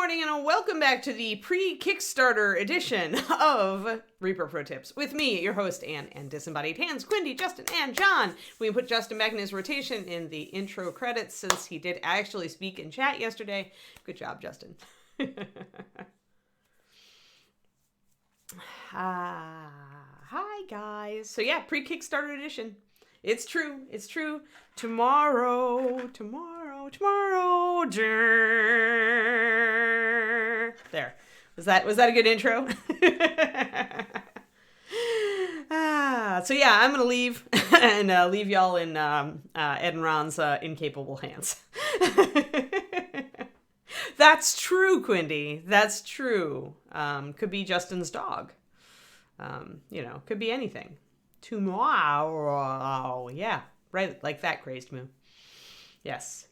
morning and welcome back to the pre-Kickstarter edition of Reaper Pro Tips with me, your host, Anne, and disembodied hands, Quindy, Justin, and John. We put Justin back in his rotation in the intro credits since he did actually speak in chat yesterday. Good job, Justin. Hi, guys. So yeah, pre-Kickstarter edition. It's true. Tomorrow. There. Was that a good intro? So yeah, I'm going to leave and leave y'all in Ed and Ron's incapable hands. That's true, Quindy. That's true. Could be Justin's dog. Could be anything. Tomorrow. Yeah, right, like that crazed moo. Yes.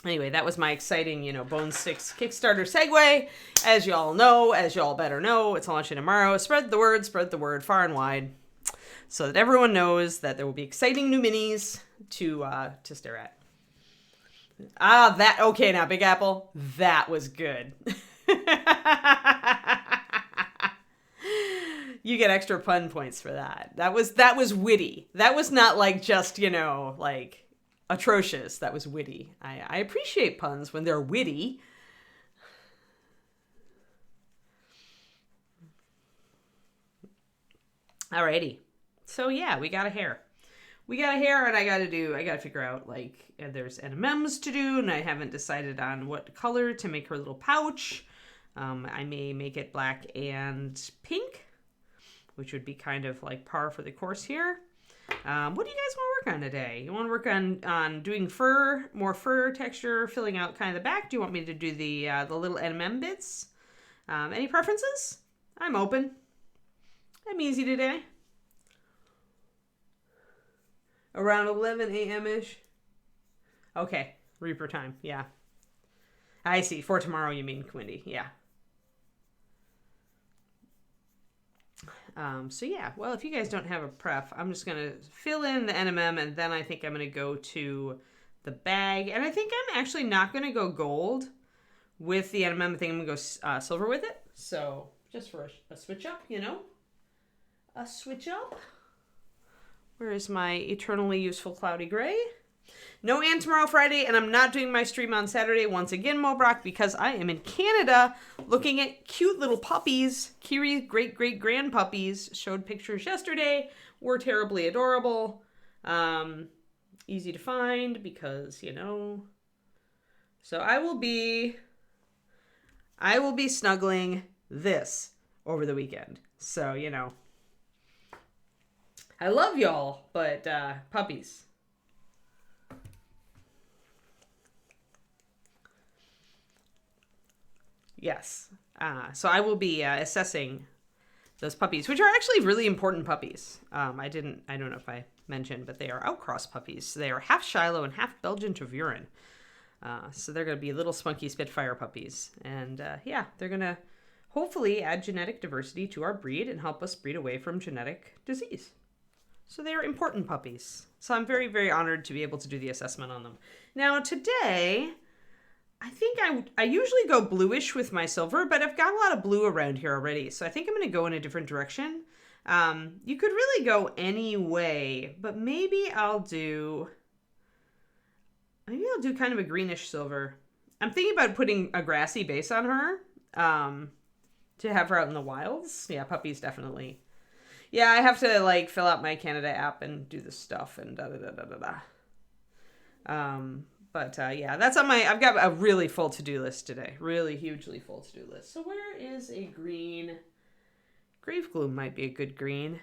Anyway, that was my exciting, Bone Sticks Kickstarter segue. As y'all know, as y'all better know, it's launching tomorrow. Spread the word far and wide, so that everyone knows that there will be exciting new minis to stare at. Okay, now Big Apple, that was good. You get extra pun points for that. That was witty. That was not like just, atrocious. That was witty. I appreciate puns when they're witty. Alrighty. So yeah, we got a hair. And I gotta figure out, there's NMMs to do, and I haven't decided on what color to make her little pouch. I may make it black and pink, which would be kind of like par for the course here. What do you guys want to work on today? You want to work on doing more fur texture, filling out kind of the back? Do you want me to do the little NMM bits? Any preferences? I'm open. I'm easy today. Around 11 a.m.-ish. Okay, Reaper time, yeah. I see, for tomorrow you mean, Quindy, yeah. So yeah, well, if you guys don't have a pref, I'm just going to fill in the NMM, and then I think I'm going to go to the bag. And I think I'm actually not going to go gold with the NMM. I think I'm going to go silver with it. So just for a switch up, A switch up. Where is my eternally useful cloudy gray? No Ann tomorrow, Friday, and I'm not doing my stream on Saturday once again, Mobrock, because I am in Canada looking at cute little puppies. Kiri's great-great-grand puppies. Showed pictures yesterday. Were terribly adorable. Easy to find because, So I will be snuggling this over the weekend. So, I love y'all, but puppies. Yes. So I will be assessing those puppies, which are actually really important puppies. I don't know if I mentioned, but they are outcross puppies. They are half Shiloh and half Belgian Tervuren. So they're going to be little spunky Spitfire puppies. And they're going to hopefully add genetic diversity to our breed and help us breed away from genetic disease. So they are important puppies. So I'm very, very honored to be able to do the assessment on them. Now today, I think I usually go bluish with my silver, but I've got a lot of blue around here already. So I think I'm going to go in a different direction. You could really go any way, but maybe I'll do kind of a greenish silver. I'm thinking about putting a grassy base on her to have her out in the wilds. Yeah, puppies definitely. Yeah, I have to fill out my Canada app and do this stuff and da-da-da-da-da-da. That's on I've got a really full to-do list today. Really hugely full to-do list. So where is a green? Grave Gloom might be a good green.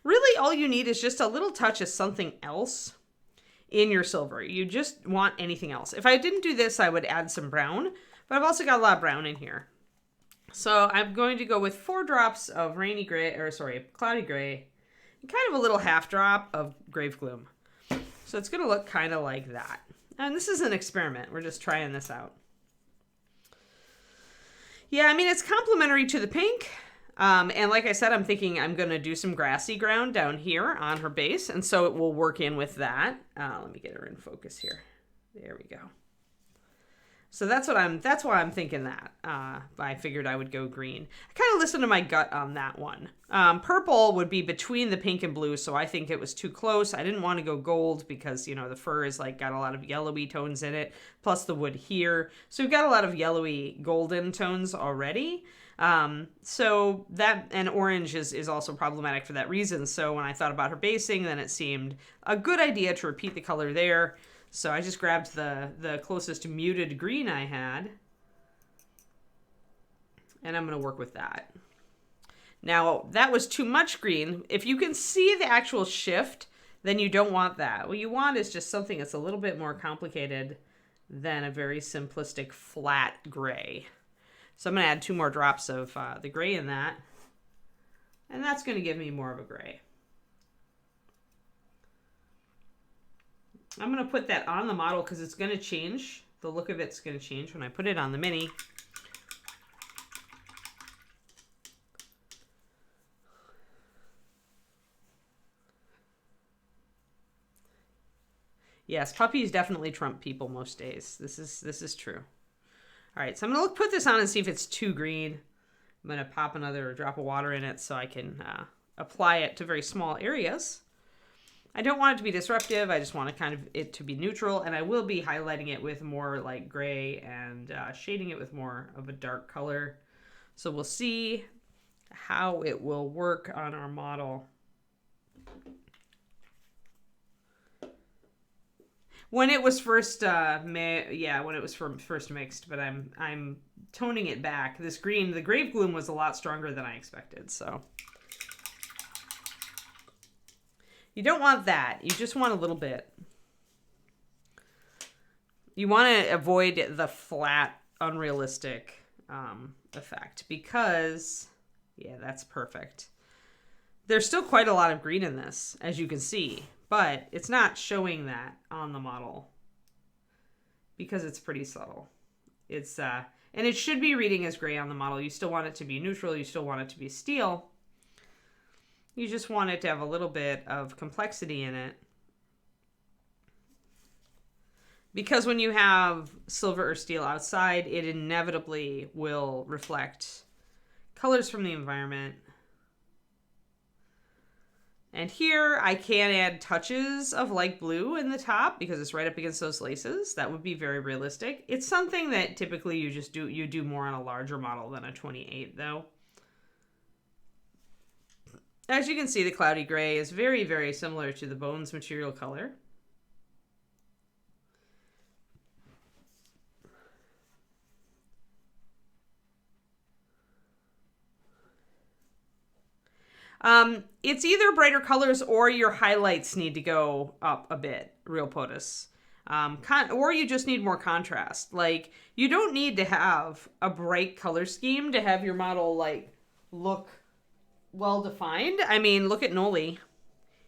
Really, all you need is just a little touch of something else in your silver. You just want anything else. If I didn't do this, I would add some brown, but I've also got a lot of brown in here. So I'm going to go with 4 drops of cloudy gray, and kind of a little half drop of Grave Gloom. So it's going to look kind of like that. And this is an experiment. We're just trying this out. Yeah, I mean, it's complementary to the pink. And like I said, I'm thinking I'm going to do some grassy ground down here on her base. And so it will work in with that. Let me get her in focus here. There we go. So that's why I'm thinking that. I figured I would go green. I kind of listened to my gut on that one. Purple would be between the pink and blue, so I think it was too close. I didn't want to go gold because, you know, the fur is like got a lot of yellowy tones in it, plus the wood here. So we've got a lot of yellowy golden tones already. So that, and orange is also problematic for that reason. So when I thought about her basing, then it seemed a good idea to repeat the color there. So I just grabbed the closest muted green I had, and I'm going to work with that. Now, that was too much green. If you can see the actual shift, then you don't want that. What you want is just something that's a little bit more complicated than a very simplistic flat gray. So I'm going to add 2 more drops of the gray in that, and that's going to give me more of a gray. I'm going to put that on the model because it's going to change. The look of it's going to change when I put it on the mini. Yes, puppies definitely trump people most days. This is true. All right, so I'm going to put this on and see if it's too green. I'm going to pop another drop of water in it so I can apply it to very small areas. I don't want it to be disruptive. I just want it to be neutral, and I will be highlighting it with more like gray and shading it with more of a dark color. So we'll see how it will work on our model. When it was first, first mixed, but I'm toning it back. This green, the grape gloom was a lot stronger than I expected, so. You don't want that. You just want a little bit. You want to avoid the flat, unrealistic effect because, yeah, that's perfect. There's still quite a lot of green in this, as you can see, but it's not showing that on the model because it's pretty subtle. It's and it should be reading as gray on the model. You still want it to be neutral. You still want it to be steel. You just want it to have a little bit of complexity in it. Because when you have silver or steel outside, it inevitably will reflect colors from the environment. And here I can add touches of light blue in the top because it's right up against those laces. That would be very realistic. It's something that typically you do more on a larger model than a 28 though. As you can see, the cloudy gray is very, very similar to the bones material color. It's either brighter colors or your highlights need to go up a bit, real POTUS. Or you just need more contrast. Like, you don't need to have a bright color scheme to have your model, like, look well defined. I mean, look at Noli.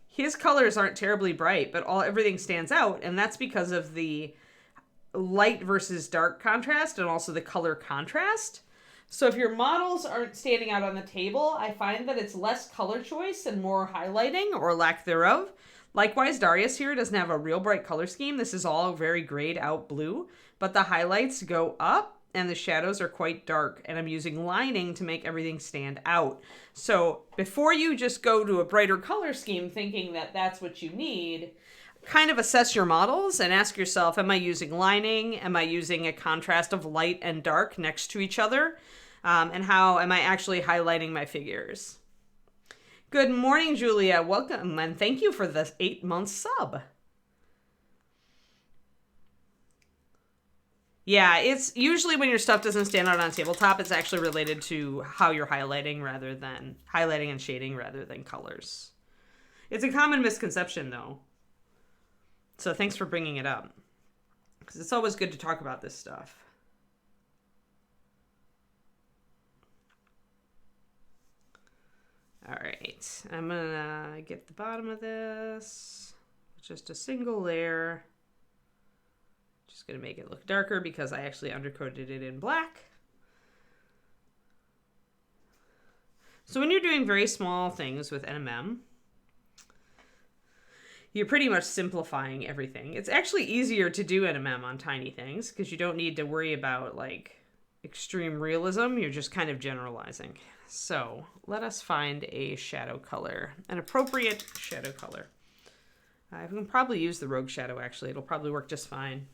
His colors aren't terribly bright, but everything stands out, and that's because of the light versus dark contrast and also the color contrast. So if your models aren't standing out on the table, I find that it's less color choice and more highlighting or lack thereof. Likewise, Darius here doesn't have a real bright color scheme. This is all very grayed out blue, but the highlights go up and the shadows are quite dark, and I'm using lining to make everything stand out. So before you just go to a brighter color scheme thinking that that's what you need, kind of assess your models and ask yourself, am I using lining? Am I using a contrast of light and dark next to each other? And how am I actually highlighting my figures? Good morning, Julia. Welcome, and thank you for the 8-month sub. Yeah, it's usually when your stuff doesn't stand out on tabletop, it's actually related to how you're highlighting and shading rather than colors. It's a common misconception, though. So thanks for bringing it up, because it's always good to talk about this stuff. All right, I'm gonna get the bottom of this, just a single layer. Just gonna make it look darker because I actually undercoated it in black. So when you're doing very small things with NMM, you're pretty much simplifying everything. It's actually easier to do NMM on tiny things because you don't need to worry about like extreme realism. You're just kind of generalizing. So let us find a shadow color, an appropriate shadow color. I can probably use the Rogue Shadow, actually. It'll probably work just fine.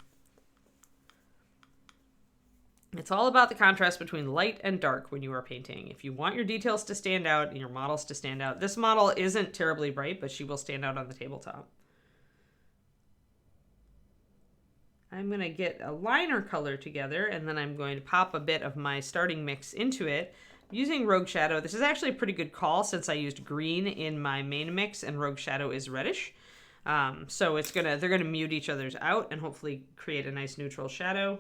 It's all about the contrast between light and dark when you are painting. If you want your details to stand out and your models to stand out, this model isn't terribly bright, but she will stand out on the tabletop. I'm going to get a liner color together, and then I'm going to pop a bit of my starting mix into it using Rogue Shadow. This is actually a pretty good call since I used green in my main mix and Rogue Shadow is reddish. So they're gonna mute each other's out and hopefully create a nice neutral shadow.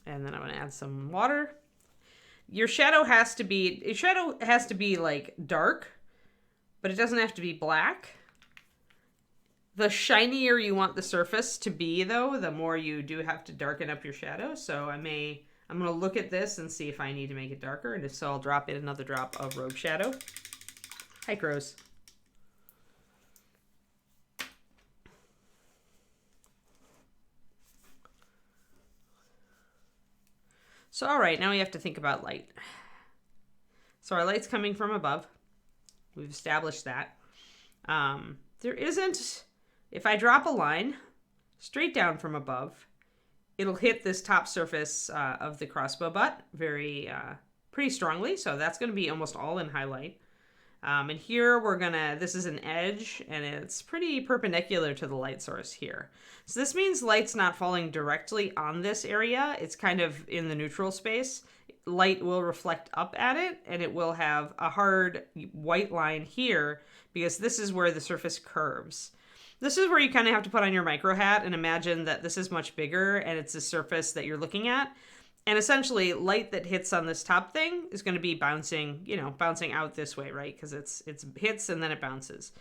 And then I'm gonna add some water. Your shadow has to be like dark, but it doesn't have to be black. The shinier you want the surface to be, though, the more you do have to darken up your shadow. So I'm going to look at this and see if I need to make it darker. And if so, I'll drop in another drop of Rogue Shadow. Hi, crows. So, all right, now we have to think about light. So our light's coming from above. We've established that. If I drop a line straight down from above, it'll hit this top surface of the crossbow butt pretty strongly. So that's going to be almost all in highlight. And here this is an edge, and it's pretty perpendicular to the light source here. So this means light's not falling directly on this area. It's kind of in the neutral space. Light will reflect up at it, and it will have a hard white line here because this is where the surface curves. This is where you kind of have to put on your micro hat and imagine that this is much bigger and it's a surface that you're looking at. And essentially, light that hits on this top thing is going to be bouncing out this way, right? Because it's hits and then it bounces.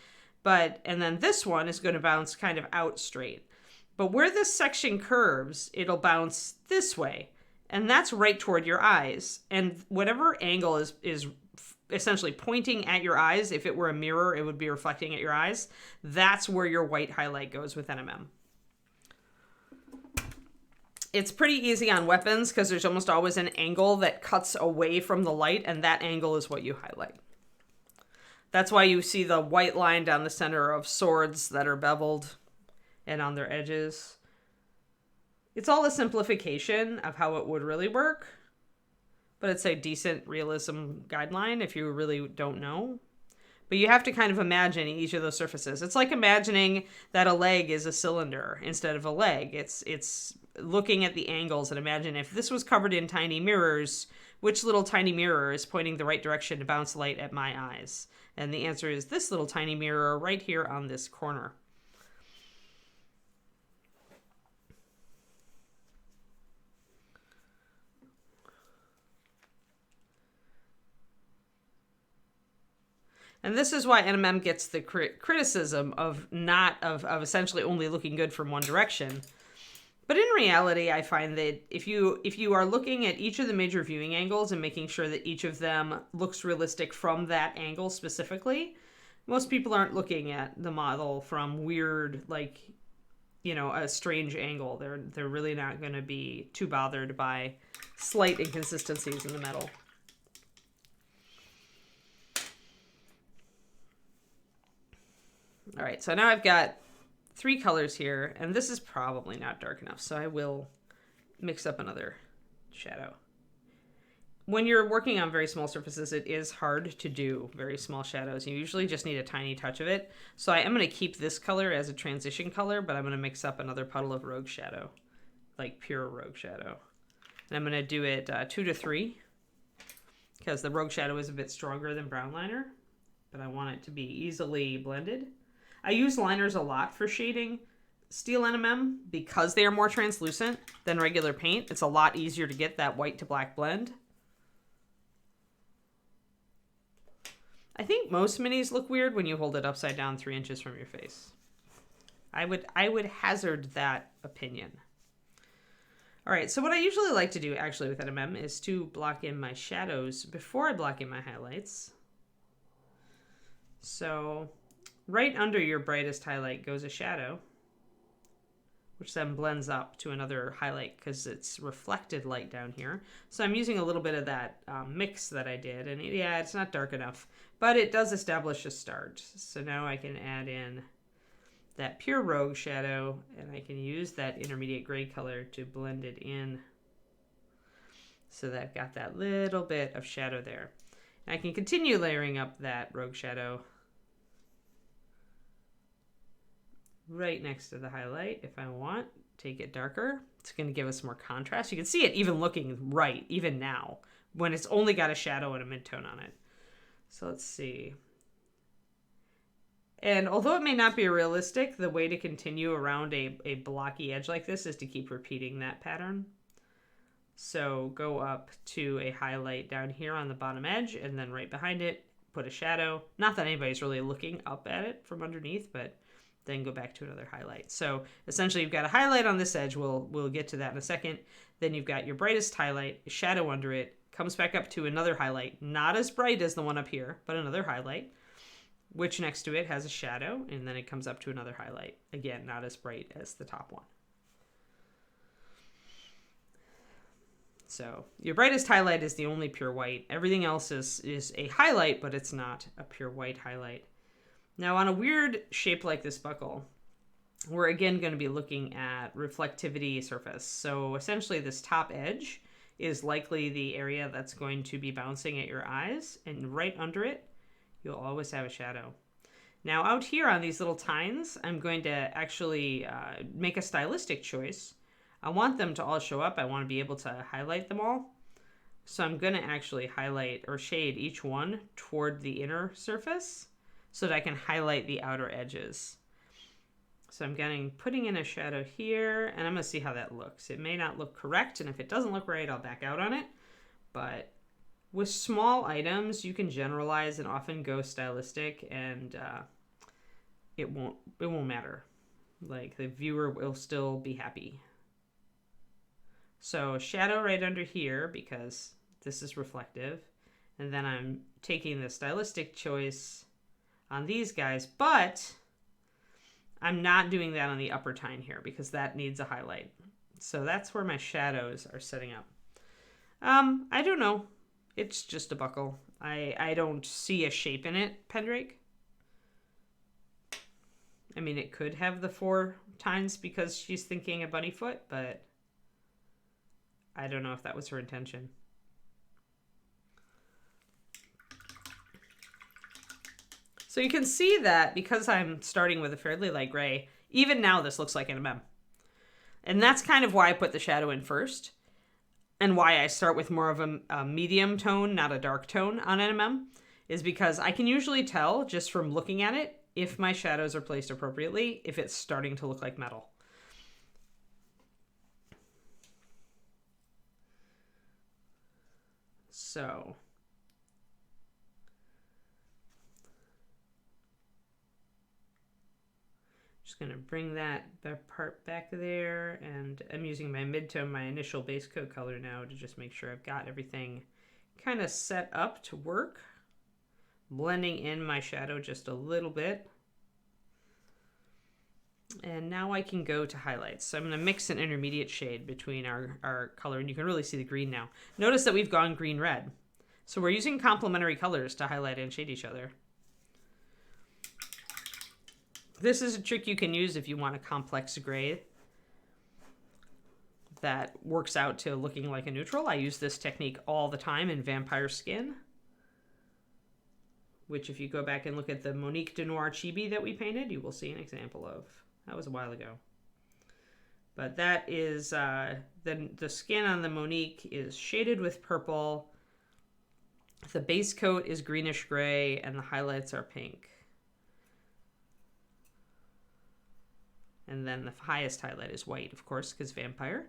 And then this one is going to bounce kind of out straight. But where this section curves, it'll bounce this way. And that's right toward your eyes. And whatever angle is essentially pointing at your eyes, if it were a mirror, it would be reflecting at your eyes. That's where your white highlight goes with NMM. It's pretty easy on weapons because there's almost always an angle that cuts away from the light, and that angle is what you highlight. That's why you see the white line down the center of swords that are beveled and on their edges. It's all a simplification of how it would really work, but it's a decent realism guideline if you really don't know. But you have to kind of imagine each of those surfaces. It's like imagining that a leg is a cylinder instead of a leg. It's looking at the angles and imagine if this was covered in tiny mirrors, which little tiny mirror is pointing the right direction to bounce light at my eyes? And the answer is this little tiny mirror right here on this corner. And this is why NMM gets the criticism of essentially only looking good from one direction. But in reality, I find that if you are looking at each of the major viewing angles and making sure that each of them looks realistic from that angle specifically, most people aren't looking at the model from weird, a strange angle. They're really not going to be too bothered by slight inconsistencies in the metal. All right, so now I've got 3 colors here, and this is probably not dark enough, so I will mix up another shadow. When you're working on very small surfaces, it is hard to do very small shadows. You usually just need a tiny touch of it. So I am going to keep this color as a transition color, but I'm going to mix up another puddle of Rogue Shadow, like pure Rogue Shadow. And I'm going to do it 2 to 3, because the Rogue Shadow is a bit stronger than brown liner, but I want it to be easily blended. I use liners a lot for shading steel NMM because they are more translucent than regular paint. It's a lot easier to get that white to black blend. I think most minis look weird when you hold it upside down 3 inches from your face. I would hazard that opinion. All right, so what I usually like to do actually with NMM is to block in my shadows before I block in my highlights. So right under your brightest highlight goes a shadow, which then blends up to another highlight because it's reflected light down here. So I'm using a little bit of that mix that I did, and yeah, it's not dark enough, but it does establish a start. So now I can add in that pure rogue shadow, and I can use that intermediate gray color to blend it in so that I've got that little bit of shadow there. And I can continue layering up that rogue shadow right next to the highlight if I want. Take it darker. It's going to give us more contrast. You can see it even looking right, even now, when it's only got a shadow and a midtone on it. So let's see. And although it may not be realistic, the way to continue around a blocky edge like this is to keep repeating that pattern. So go up to a highlight down here on the bottom edge, and then right behind it, put a shadow. Not that anybody's really looking up at it from underneath, but then go back to another highlight. So essentially you've got a highlight on this edge. We'll get to that in a second. Then you've got your brightest highlight, a shadow under it, comes back up to another highlight, not as bright as the one up here, but another highlight, which next to it has a shadow, and then it comes up to another highlight. Again, not as bright as the top one. So your brightest highlight is the only pure white. Everything else is a highlight, but it's not a pure white highlight. Now on a weird shape like this buckle, we're again going to be looking at reflectivity surface. So essentially this top edge is likely the area that's going to be bouncing at your eyes, and right under it, you'll always have a shadow. Now out here on these little tines, I'm going to actually make a stylistic choice. I want them to all show up. I want to be able to highlight them all. So I'm going to actually highlight or shade each one toward the inner surface so that I can highlight the outer edges. So I'm putting in a shadow here, and I'm going to see how that looks. It may not look correct, and if it doesn't look right, I'll back out on it. But with small items, you can generalize and often go stylistic, and it won't matter. Like, the viewer will still be happy. So a shadow right under here because this is reflective, and then I'm taking the stylistic choice on these guys, but I'm not doing that on the upper tine here because that needs a highlight. So that's where my shadows are setting up. I don't know. It's just a buckle. I don't see a shape in it, Pendrake. I mean, it could have the 4 tines because she's thinking a bunny foot, but I don't know if that was her intention. So you can see that because I'm starting with a fairly light gray, even now this looks like an MM. And that's kind of why I put the shadow in first, and why I start with more of a medium tone, not a dark tone on NMM, is because I can usually tell just from looking at it if my shadows are placed appropriately, if it's starting to look like metal. So just going to bring that part back there, and I'm using my midtone, my initial base coat color now, to just make sure I've got everything kind of set up to work. Blending in my shadow just a little bit. And now I can go to highlights. So I'm going to mix an intermediate shade between our color, and you can really see the green now. Notice that we've gone green-red. So we're using complementary colors to highlight and shade each other. This is a trick you can use if you want a complex gray that works out to looking like a neutral. I use this technique all the time in Vampire Skin, which if you go back and look at the Monique de Noir chibi that we painted, you will see an example of. That was a while ago. But that is, the skin on the Monique is shaded with purple. The base coat is greenish gray, and the highlights are pink. And then the highest highlight is white, of course, because vampire.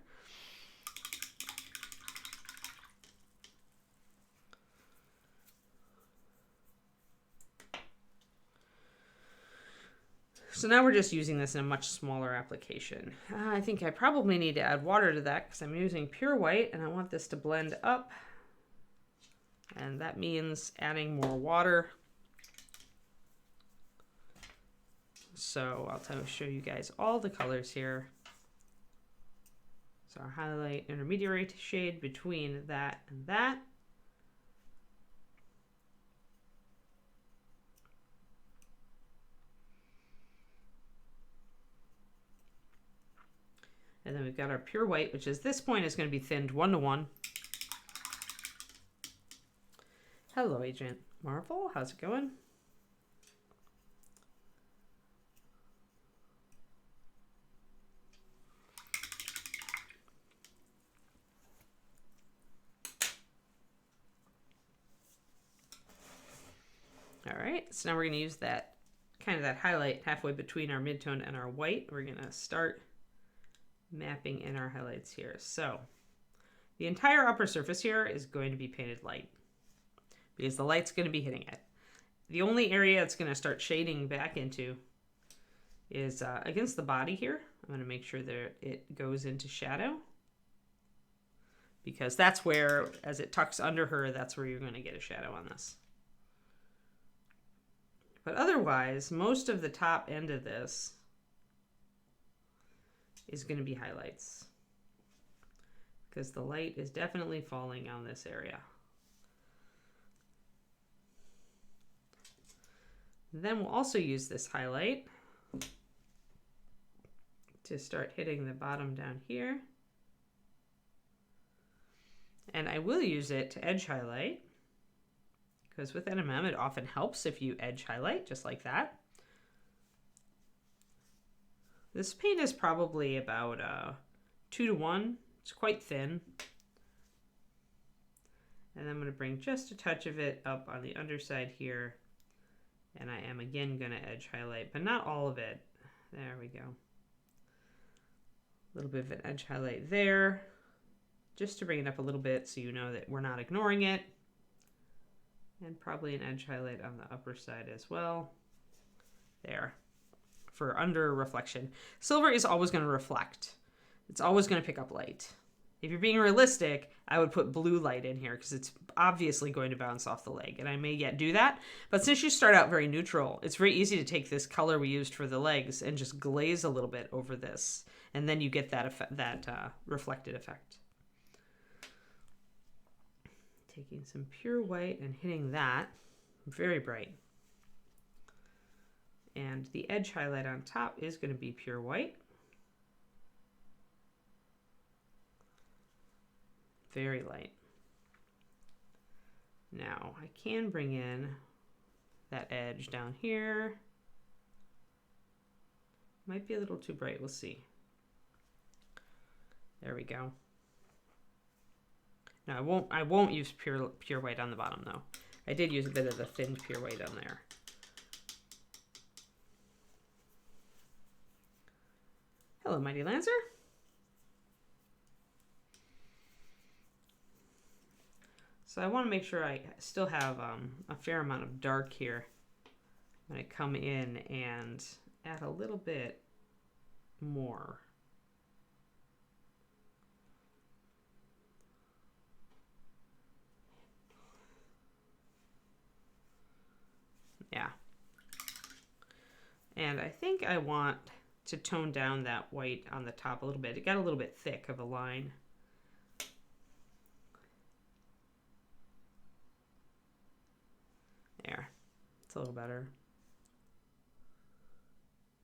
So now we're just using this in a much smaller application. I think I probably need to add water to that because I'm using pure white and I want this to blend up. And that means adding more water. So I'll show you guys all the colors here. So our highlight intermediary shade between that and that. And then we've got our pure white, which is this point is going to be thinned 1 to 1. Hello, Agent Marvel. How's it going? All right, so now we're going to use that kind of that highlight halfway between our midtone and our white. We're going to start mapping in our highlights here. So the entire upper surface here is going to be painted light because the light's going to be hitting it. The only area it's going to start shading back into is against the body here. I'm going to make sure that it goes into shadow because that's where, as it tucks under her, that's where you're going to get a shadow on this. But otherwise, most of the top end of this is going to be highlights because the light is definitely falling on this area. Then we'll also use this highlight to start hitting the bottom down here. And I will use it to edge highlight because with NMM it often helps if you edge highlight just like that. This paint is probably about 2 to 1. It's quite thin. And I'm going to bring just a touch of it up on the underside here. And I am again going to edge highlight, but not all of it. There we go. A little bit of an edge highlight there, just to bring it up a little bit so you know that we're not ignoring it. And probably an edge highlight on the upper side as well. There. For under reflection. Silver is always going to reflect. It's always going to pick up light. If you're being realistic, I would put blue light in here because it's obviously going to bounce off the leg, and I may yet do that. But since you start out very neutral, it's very easy to take this color we used for the legs and just glaze a little bit over this, and then you get that effect, reflected effect. Taking some pure white and hitting that very bright. And the edge highlight on top is going to be pure white. Very light. Now I can bring in that edge down here. Might be a little too bright, we'll see. There we go. No, I won't use pure white on the bottom though. I did use a bit of the thin pure white on there. Hello, Mighty Lancer. So I want to make sure I still have a fair amount of dark here when I come in and add a little bit more. Yeah. And I think I want to tone down that white on the top a little bit. It got a little bit thick of a line. There, it's a little better.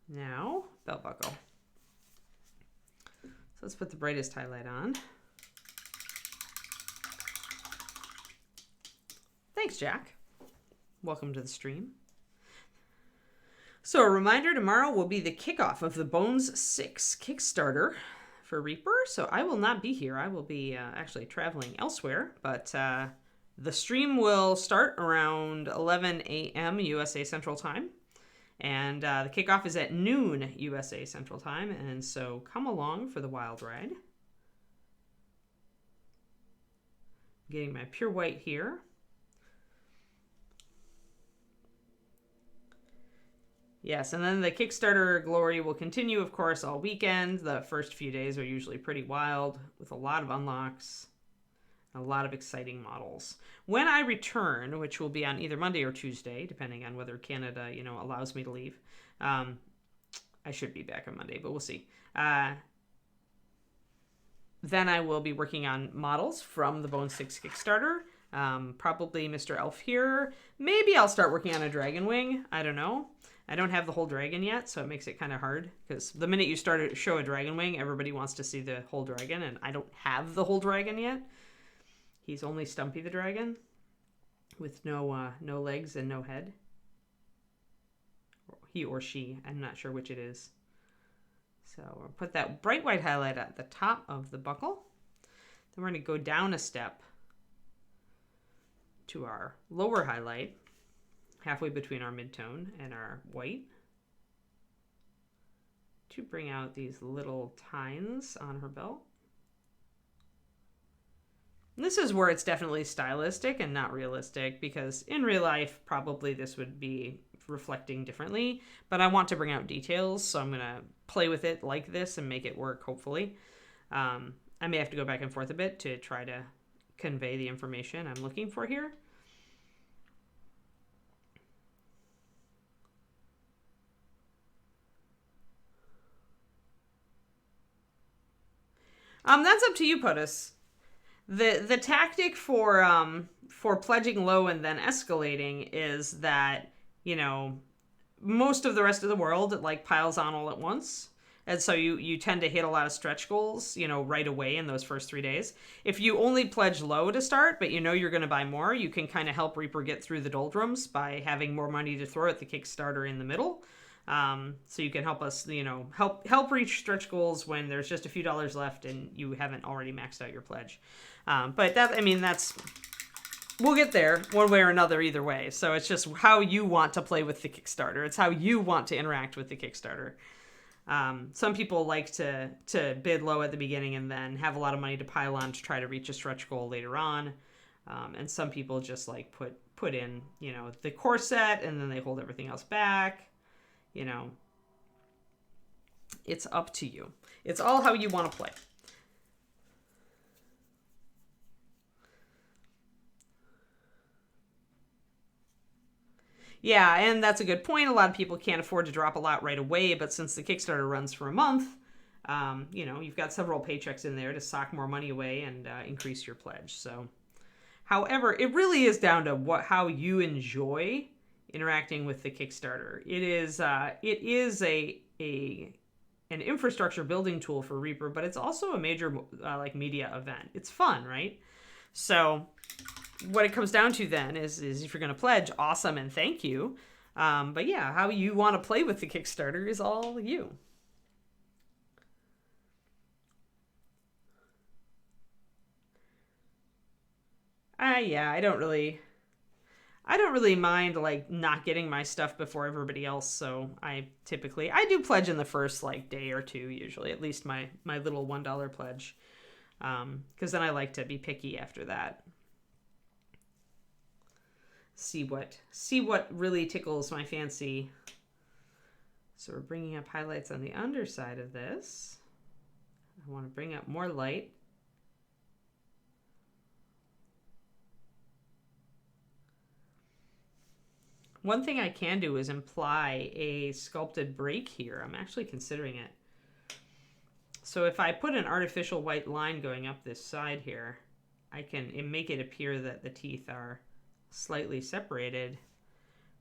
Now, belt buckle. So let's put the brightest highlight on. Thanks, Jack. Welcome to the stream. So a reminder, tomorrow will be the kickoff of the Bones 6 Kickstarter for Reaper. So I will not be here. I will be actually traveling elsewhere, but the stream will start around 11 a.m. USA Central Time, and the kickoff is at noon USA Central Time, and so come along for the wild ride. Getting my pure white here. Yes, and then the Kickstarter glory will continue, of course, all weekend. The first few days are usually pretty wild with a lot of unlocks, a lot of exciting models. When I return, which will be on either Monday or Tuesday, depending on whether Canada, allows me to leave. I should be back on Monday, but we'll see. Then I will be working on models from the Bone Sticks Kickstarter. Probably Mr. Elf here. Maybe I'll start working on a Dragon Wing. I don't know. I don't have the whole dragon yet, so it makes it kind of hard. Because the minute you start to show a Dragon Wing, everybody wants to see the whole dragon, and I don't have the whole dragon yet. He's only Stumpy the dragon, with no legs and no head. He or she, I'm not sure which it is. So we'll put that bright white highlight at the top of the buckle. Then we're going to go down a step to our lower highlight, halfway between our midtone and our white, to bring out these little tines on her belt. And this is where it's definitely stylistic and not realistic, because in real life, probably this would be reflecting differently, but I want to bring out details, so I'm going to play with it like this and make it work, hopefully. I may have to go back and forth a bit to try to convey the information I'm looking for here. That's up to you, POTUS. The tactic for pledging low and then escalating is that, most of the rest of the world piles on all at once. And so you tend to hit a lot of stretch goals, right away in those first 3 days. If you only pledge low to start, but you're going to buy more, you can kind of help Reaper get through the doldrums by having more money to throw at the Kickstarter in the middle. So you can help us, help reach stretch goals when there's just a few dollars left and you haven't already maxed out your pledge. But that's... We'll get there one way or another either way. So it's just how you want to play with the Kickstarter. It's how you want to interact with the Kickstarter. Some people like to bid low at the beginning and then have a lot of money to pile on to try to reach a stretch goal later on. And some people just put in, the core set and then they hold everything else back. It's up to you. It's all how you want to play. Yeah, and that's a good point. A lot of people can't afford to drop a lot right away, but since the Kickstarter runs for a month, you've got several paychecks in there to sock more money away and increase your pledge. So, however, it really is down to how you enjoy interacting with the Kickstarter. It is an infrastructure building tool for Reaper, but it's also a major media event. It's fun, right? So what it comes down to then is if you're going to pledge, awesome and thank you. But yeah, how you want to play with the Kickstarter is all you. I don't really mind not getting my stuff before everybody else. So I do pledge in the first day or two, usually, at least my little $1 pledge. Because then I like to be picky after that. See what really tickles my fancy. So we're bringing up highlights on the underside of this. I want to bring up more light. One thing I can do is imply a sculpted break here. I'm actually considering it. So if I put an artificial white line going up this side here, I can make it appear that the teeth are slightly separated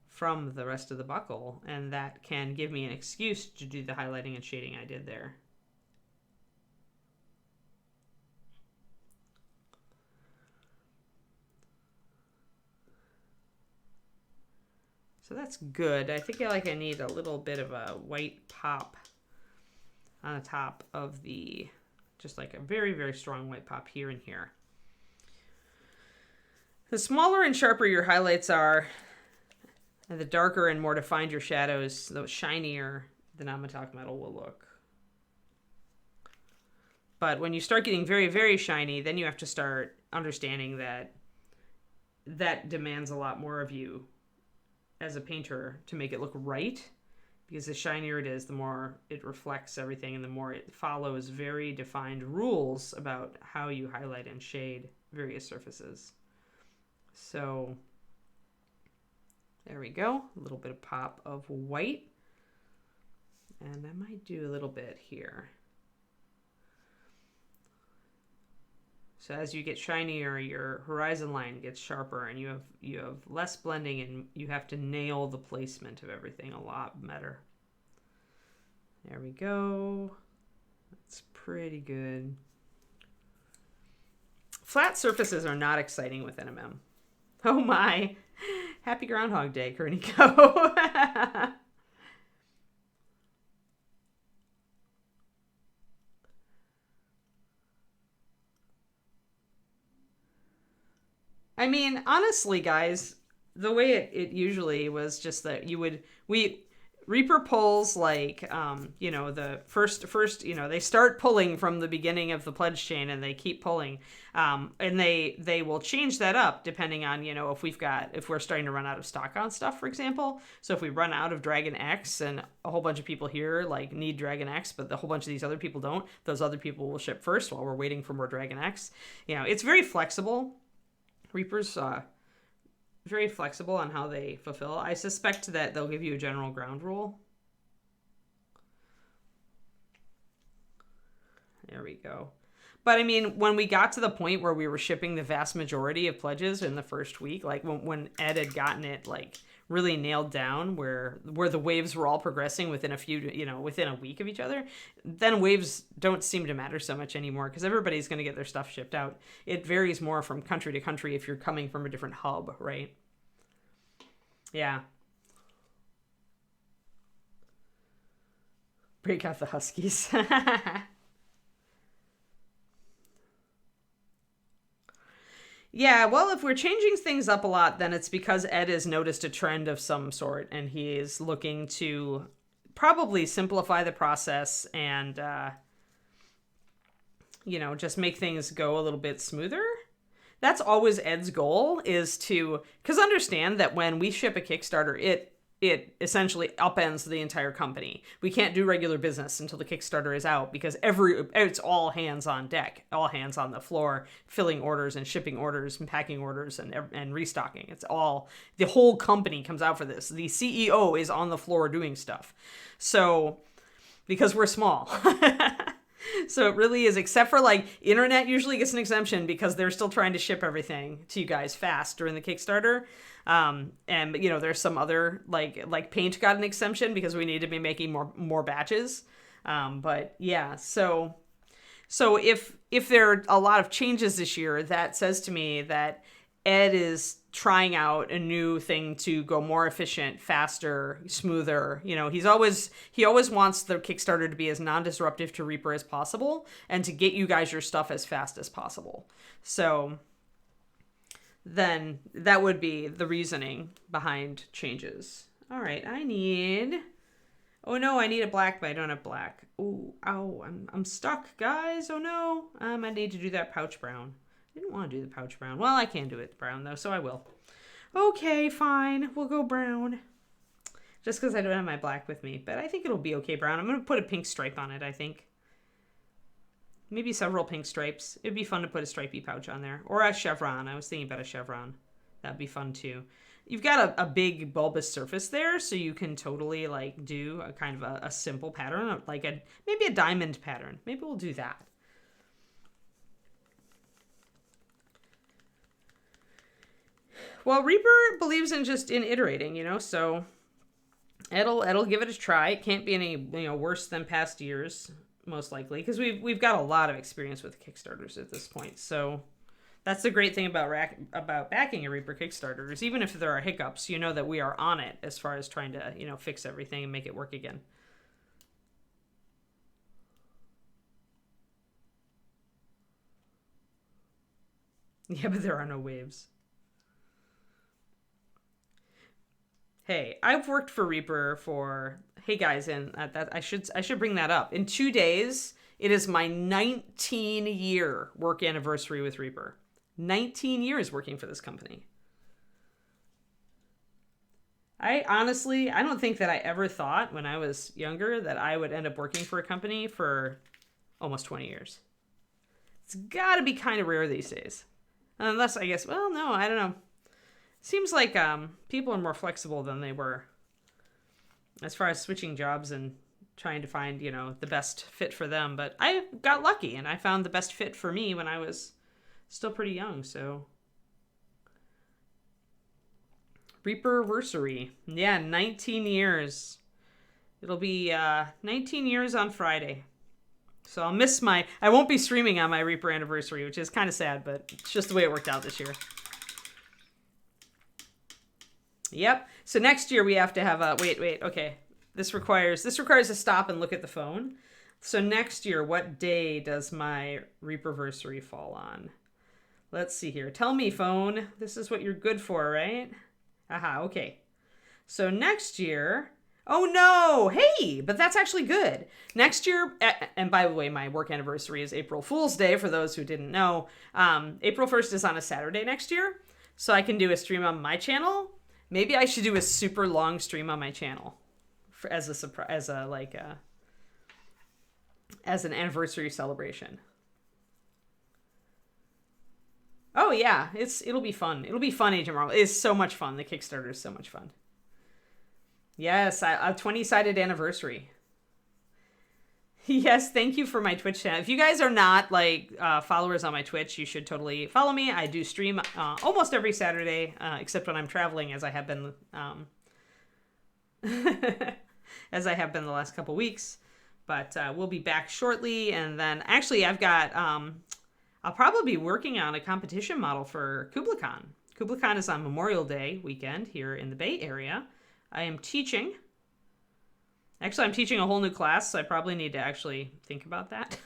from the rest of the buckle, and that can give me an excuse to do the highlighting and shading I did there. So that's good. I think I need a little bit of a white pop on the top of just a very, very strong white pop here and here. The smaller and sharper your highlights are, and the darker and more defined your shadows, the shinier the non-metallic metal will look. But when you start getting very, very shiny, then you have to start understanding that demands a lot more of you as a painter to make it look right. because the shinier it is, the more it reflects everything and the more it follows very defined rules about how you highlight and shade various surfaces. So there we go. A little bit of pop of white. And I might do a little bit here. So as you get shinier, your horizon line gets sharper and you have less blending and you have to nail the placement of everything a lot better. There we go. That's pretty good. Flat surfaces are not exciting with NMM. Oh my. Happy Groundhog Day, Kerniko. I mean, honestly, guys, the way it usually was just that Reaper pulls like, the first, they start pulling from the beginning of the pledge chain and they keep pulling. And they will change that up depending on, if we're starting to run out of stock on stuff, for example. So if we run out of Dragon X and a whole bunch of people here like need Dragon X, but the whole bunch of these other people don't, those other people will ship first while we're waiting for more Dragon X. It's very flexible. Reaper's very flexible on how they fulfill. I suspect that they'll give you a general ground rule. There we go. But I mean, when we got to the point where we were shipping the vast majority of pledges in the first week, like when Ed had gotten it like really nailed down where the waves were all progressing within within a week of each other, then waves don't seem to matter so much anymore because everybody's going to get their stuff shipped out. It varies more from country to country if you're coming from a different hub, right? Yeah. Break out the Huskies. Yeah, well, if we're changing things up a lot, then it's because Ed has noticed a trend of some sort, and he is looking to probably simplify the process and, just make things go a little bit smoother. That's always Ed's goal, is to, because understand that when we ship a Kickstarter, it essentially upends the entire company. We can't do regular business until the Kickstarter is out because it's all hands on deck, all hands on the floor, filling orders and shipping orders and packing orders and restocking. It's all, the whole company comes out for this. The CEO is on the floor doing stuff. So, because we're small. So it really is, except for like internet usually gets an exemption because they're still trying to ship everything to you guys fast during the Kickstarter. And there's some other like paint got an exemption because we need to be making more batches. But yeah, so if there are a lot of changes this year, that says to me that Ed is trying out a new thing to go more efficient, faster, smoother. He always wants the Kickstarter to be as non-disruptive to Reaper as possible and to get you guys your stuff as fast as possible. So then that would be the reasoning behind changes. All right, I need a black, but I don't have black. Ooh, ow, I'm stuck, guys. Oh no. I need to do that pouch brown. I didn't want to do the pouch brown. Well, I can do it brown though, so I will. Okay, fine. We'll go brown. Just because I don't have my black with me, but I think it'll be okay brown. I'm going to put a pink stripe on it, I think. Maybe several pink stripes. It'd be fun to put a stripey pouch on there. Or a chevron. I was thinking about a chevron. That'd be fun too. You've got a big bulbous surface there, so you can totally like do a kind of a simple pattern, like maybe a diamond pattern. Maybe we'll do that. Well, Reaper believes in iterating, so it'll give it a try. It can't be any worse than past years, most likely, because we've got a lot of experience with Kickstarters at this point. So that's the great thing about backing a Reaper Kickstarter is even if there are hiccups, you know that we are on it as far as trying to fix everything and make it work again. Yeah, but there are no waves. Hey, I've worked for Reaper hey guys, and I should bring that up. In 2 days, it is my 19-year work anniversary with Reaper. 19 years working for this company. I honestly, I don't think that I ever thought when I was younger that I would end up working for a company for almost 20 years. It's got to be kind of rare these days. Unless, I guess, well, no, I don't know. Seems like people are more flexible than they were as far as switching jobs and trying to find, the best fit for them. But I got lucky and I found the best fit for me when I was still pretty young, so. Reaperversary. Yeah, 19 years. It'll be 19 years on Friday. So I'll miss I won't be streaming on my Reaper anniversary, which is kind of sad, but it's just the way it worked out this year. Yep. So next year we have to have wait, okay. This requires a stop and look at the phone. So next year, what day does my Reaperversary fall on? Let's see here. Tell me, phone. This is what you're good for, right? Aha, okay. So next year, oh no, hey, but that's actually good. Next year, and by the way, my work anniversary is April Fool's Day, for those who didn't know. April 1st is on a Saturday next year, so I can do a stream on my channel. Maybe I should do a super long stream on my channel as a surprise, as an anniversary celebration. Oh yeah, it'll be fun. It'll be fun, Agent Marvel. It's so much fun. The Kickstarter is so much fun. Yes, a 20-sided anniversary. Yes, thank you for my Twitch channel. If you guys are not followers on my Twitch, you should totally follow me. I do stream almost every Saturday, except when I'm traveling, as I have been as I have been the last couple weeks. But we'll be back shortly, and then actually I've got I'll probably be working on a competition model for KublaCon. KublaCon is on Memorial Day weekend here in the Bay Area. I am teaching. Actually, I'm teaching a whole new class, so I probably need to actually think about that.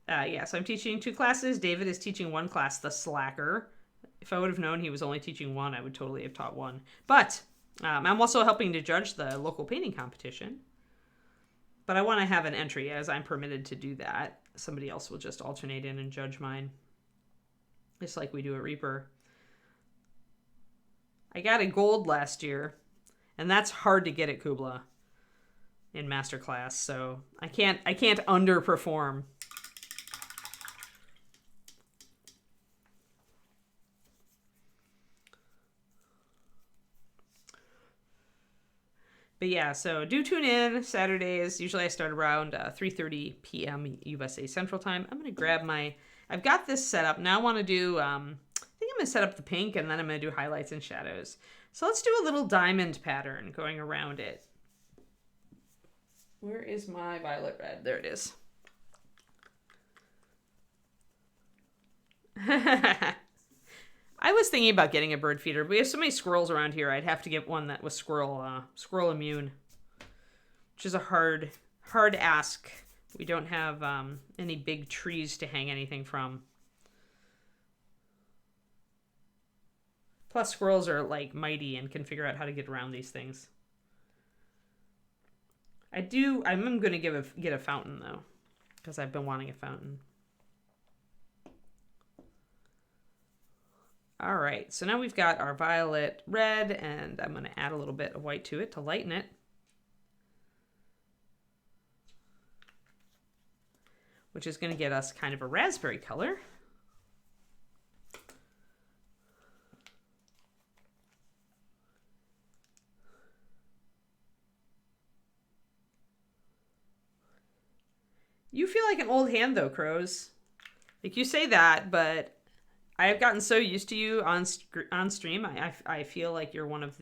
Yeah, so I'm teaching 2 classes. David is teaching 1 class, The Slacker. If I would have known he was only teaching 1, I would totally have taught 1. But I'm also helping to judge the local painting competition. But I want to have an entry, as I'm permitted to do that. Somebody else will just alternate in and judge mine. Just like we do at Reaper. I got a gold last year, and that's hard to get at Kubla in Masterclass, so I can't underperform. But yeah, so do tune in Saturdays. Usually I start around 3:30 p.m. USA Central Time. I'm going to grab I've got this set up. Now I want to do, I think I'm going to set up the pink, and then I'm going to do highlights and shadows. So let's do a little diamond pattern going around it. Where is my violet red? There it is. I was thinking about getting a bird feeder, but we have so many squirrels around here, I'd have to get one that was squirrel immune, which is a hard ask. We don't have any big trees to hang anything from. Plus, squirrels are mighty and can figure out how to get around these things. I'm going to get a fountain though, because I've been wanting a fountain. All right, so now we've got our violet red, and I'm going to add a little bit of white to it to lighten it. Which is going to get us kind of a raspberry color. You feel like an old hand though, Crows. You say that, but I've gotten so used to you on stream. I feel like you're one of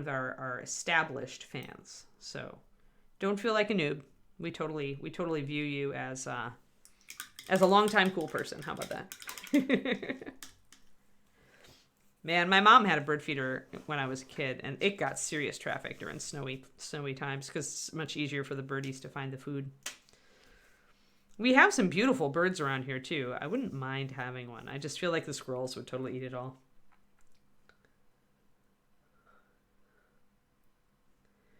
our established fans. So don't feel like a noob. We totally view you as a longtime cool person. How about that? Man, my mom had a bird feeder when I was a kid, and it got serious traffic during snowy times because it's much easier for the birdies to find the food. We have some beautiful birds around here, too. I wouldn't mind having one. I just feel like the squirrels would totally eat it all.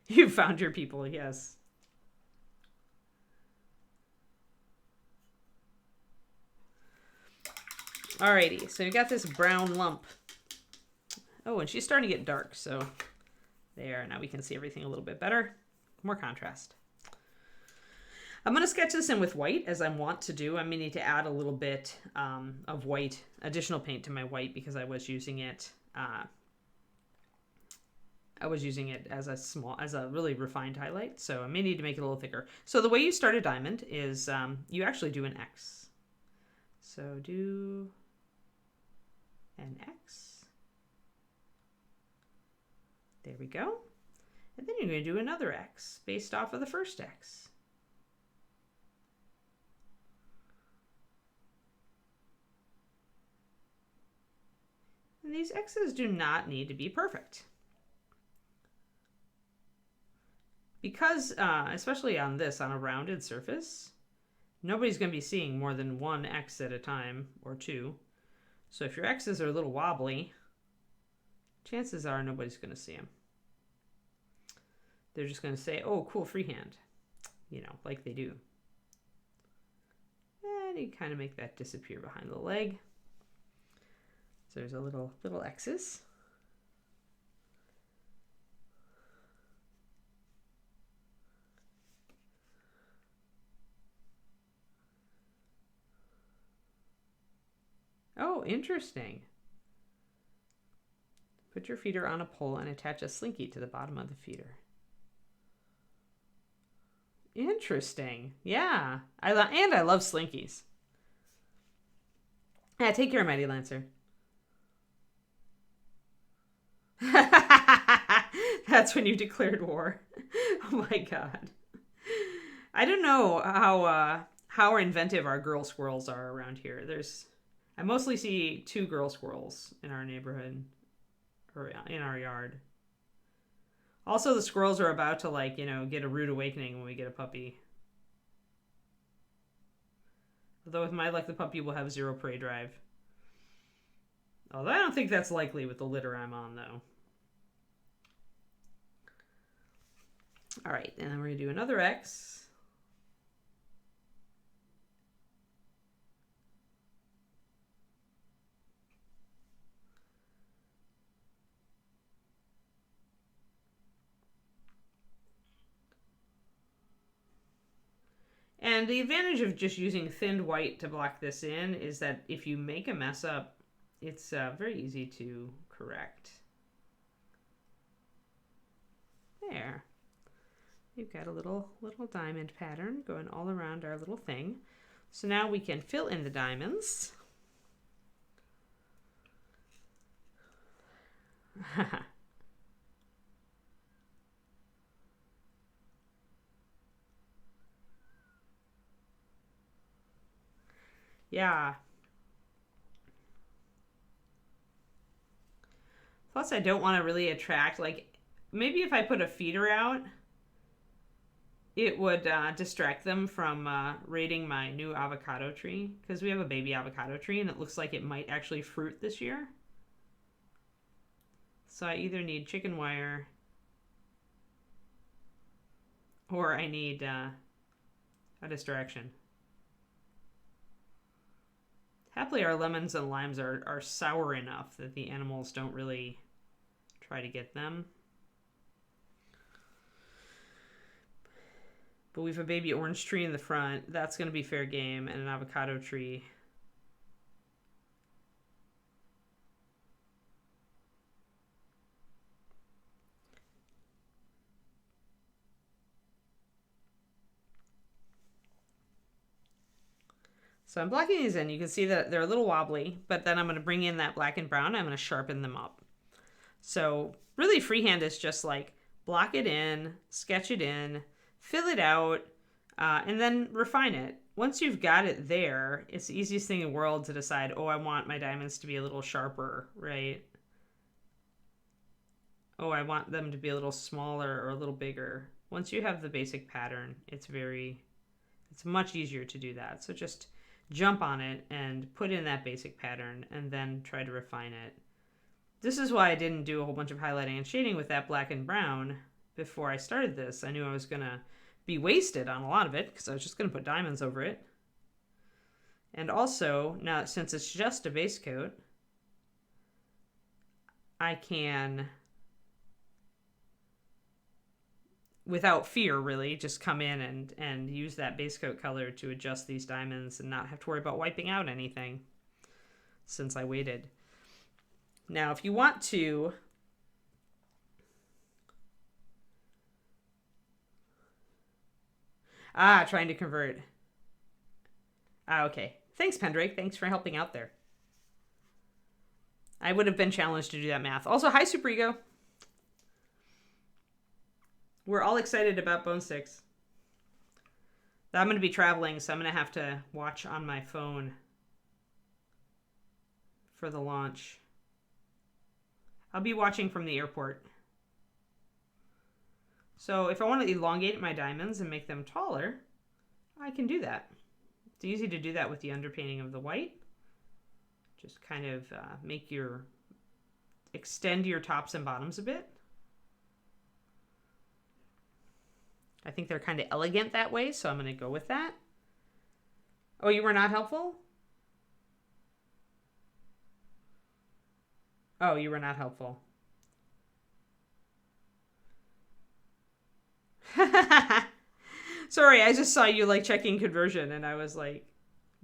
You found your people, yes. Alrighty, so you got this brown lump. Oh, and she's starting to get dark, so there. Now we can see everything a little bit better. More contrast. I'm going to sketch this in with white, as I want to do. I'm going to need to add a little bit of white, additional paint to my white, because I was using it as a really refined highlight. So I may need to make it a little thicker. So the way you start a diamond is you actually do an X. So do an X. There we go. And then you're going to do another X based off of the first X. And these X's do not need to be perfect. Because, especially on a rounded surface, nobody's going to be seeing more than one X at a time, or two. So if your X's are a little wobbly, chances are nobody's going to see them. They're just going to say, oh, cool freehand, like they do. And you kind of make that disappear behind the leg. So there's a little X's. Oh, interesting. Put your feeder on a pole and attach a slinky to the bottom of the feeder. Interesting. Yeah. I love slinkies. Yeah, take care, Mighty Lancer. That's when you declared war. Oh my god. I don't know how inventive our girl squirrels are around here. I mostly see 2 girl squirrels in our neighborhood, or in our yard. Also, the squirrels are about to, get a rude awakening when we get a puppy. Although with my luck, the puppy will have 0 prey drive. Although I don't think that's likely with the litter I'm on, though. Alright, and then we're going to do another X. And the advantage of just using thinned white to block this in is that if you make a mess up, it's very easy to correct. There. You've got a little diamond pattern going all around our little thing. So now we can fill in the diamonds. Yeah. Plus, I don't want to really attract, maybe if I put a feeder out, it would distract them from raiding my new avocado tree, because we have a baby avocado tree and it looks like it might actually fruit this year. So I either need chicken wire or I need a distraction. Happily, our lemons and limes are sour enough that the animals don't really try to get them. But we have a baby orange tree in the front. That's going to be fair game, and an avocado tree. So I'm blocking these in. You can see that they're a little wobbly, but then I'm going to bring in that black and brown. I'm going to sharpen them up. So really freehand is just block it in, sketch it in, fill it out, and then refine it. Once you've got it there, it's the easiest thing in the world to decide, oh, I want my diamonds to be a little sharper, right? Oh, I want them to be a little smaller or a little bigger. Once you have the basic pattern, it's much easier to do that. So just jump on it and put in that basic pattern and then try to refine it. This is why I didn't do a whole bunch of highlighting and shading with that black and brown before I started this. I knew I was going to be wasted on a lot of it because I was just going to put diamonds over it. And also, now since it's just a base coat, I can, without fear really, just come in and use that base coat color to adjust these diamonds and not have to worry about wiping out anything since I waited. Now, if you want to, trying to convert. Okay. Thanks, Pendrake. Thanks for helping out there. I would have been challenged to do that math. Also, hi, Super Ego. We're all excited about Bone Sticks. I'm going to be traveling, so I'm going to have to watch on my phone for the launch. I'll be watching from the airport. So if I want to elongate my diamonds and make them taller, I can do that. It's easy to do that with the underpainting of the white. Just kind of extend your tops and bottoms a bit. I think they're kind of elegant that way, so I'm going to go with that. Oh, you were not helpful? Oh, you were not helpful. Sorry, I just saw you like checking conversion and I was like,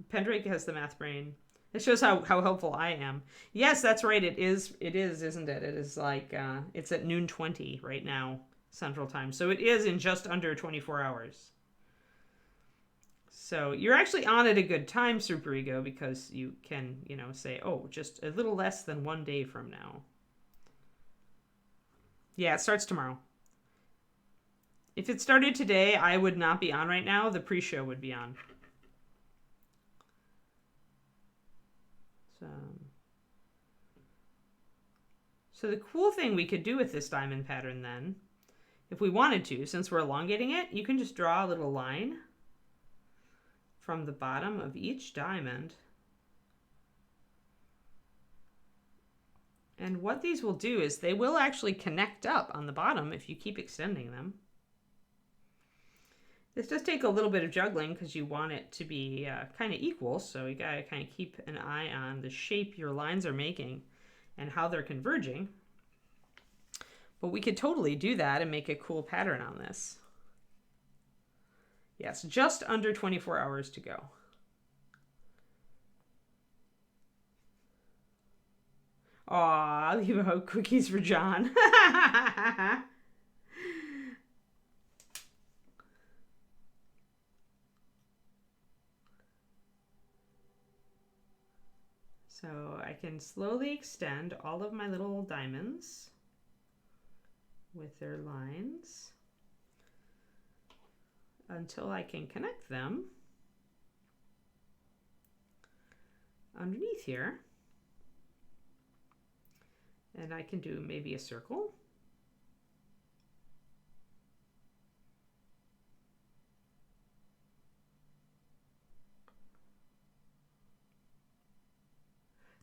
Pendrake has the math brain. It shows how helpful I am. Yes, that's right. It is, isn't it? It is like, it's at noon 20 right now, Central Time. So it is in just under 24 hours. So you're actually on at a good time, Super Ego, because you can, say, oh, just a little less than 1 day from now. Yeah, it starts tomorrow. If it started today, I would not be on right now. The pre-show would be on. So the cool thing we could do with this diamond pattern then, if we wanted to, since we're elongating it, you can just draw a little line from the bottom of each diamond. And what these will do is they will actually connect up on the bottom if you keep extending them. This does take a little bit of juggling because you want it to be kind of equal, so you gotta kind of keep an eye on the shape your lines are making and how they're converging. But we could totally do that and make a cool pattern on this. Yes, just under 24 hours to go. Aw, leave a cookies for John. So I can slowly extend all of my little diamonds with their lines until I can connect them underneath here. And I can do maybe a circle.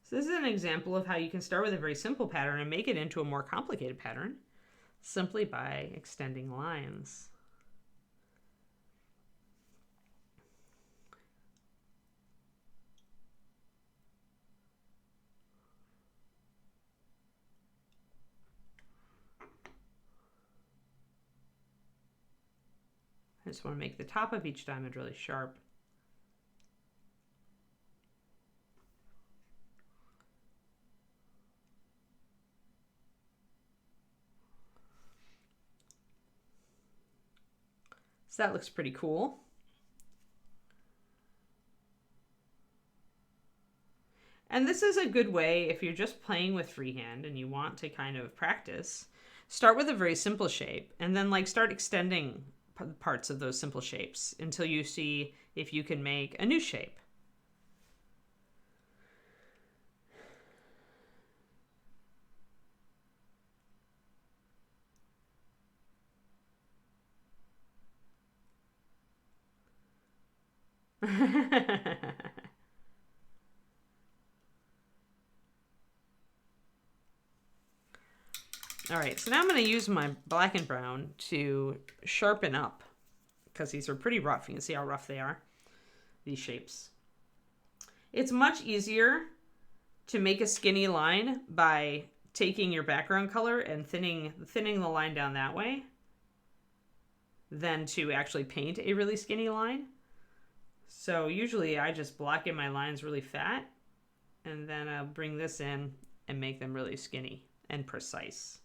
So this is an example of how you can start with a very simple pattern and make it into a more complicated pattern simply by extending lines. I just want to make the top of each diamond really sharp. So that looks pretty cool. And this is a good way if you're just playing with freehand and you want to kind of practice. Start with a very simple shape and then start extending parts of those simple shapes until you see if you can make a new shape. All right, so now I'm going to use my black and brown to sharpen up because these are pretty rough. You can see how rough they are, these shapes. It's much easier to make a skinny line by taking your background color and thinning the line down that way than to actually paint a really skinny line. So usually I just block in my lines really fat, and then I'll bring this in and make them really skinny and precise.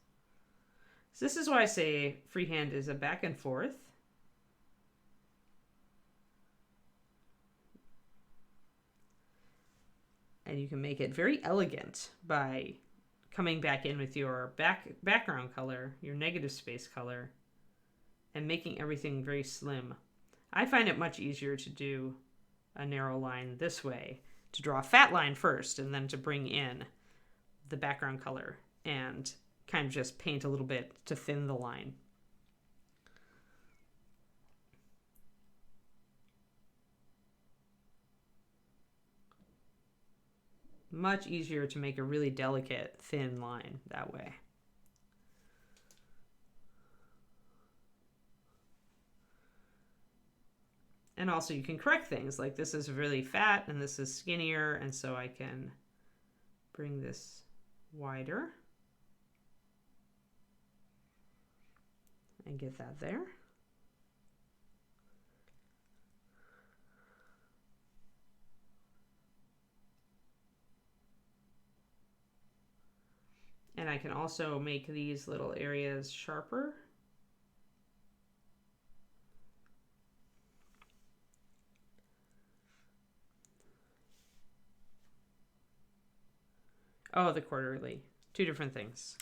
So this is why I say freehand is a back and forth. And you can make it very elegant by coming back in with your background color, your negative space color, and making everything very slim. I find it much easier to do a narrow line this way, to draw a fat line first and then to bring in the background color and kind of just paint a little bit to thin the line. Much easier to make a really delicate, thin line that way. And also you can correct things, like this is really fat and this is skinnier, and so I can bring this wider and get that there. And I can also make these little areas sharper. Oh, the quarterly. Two different things.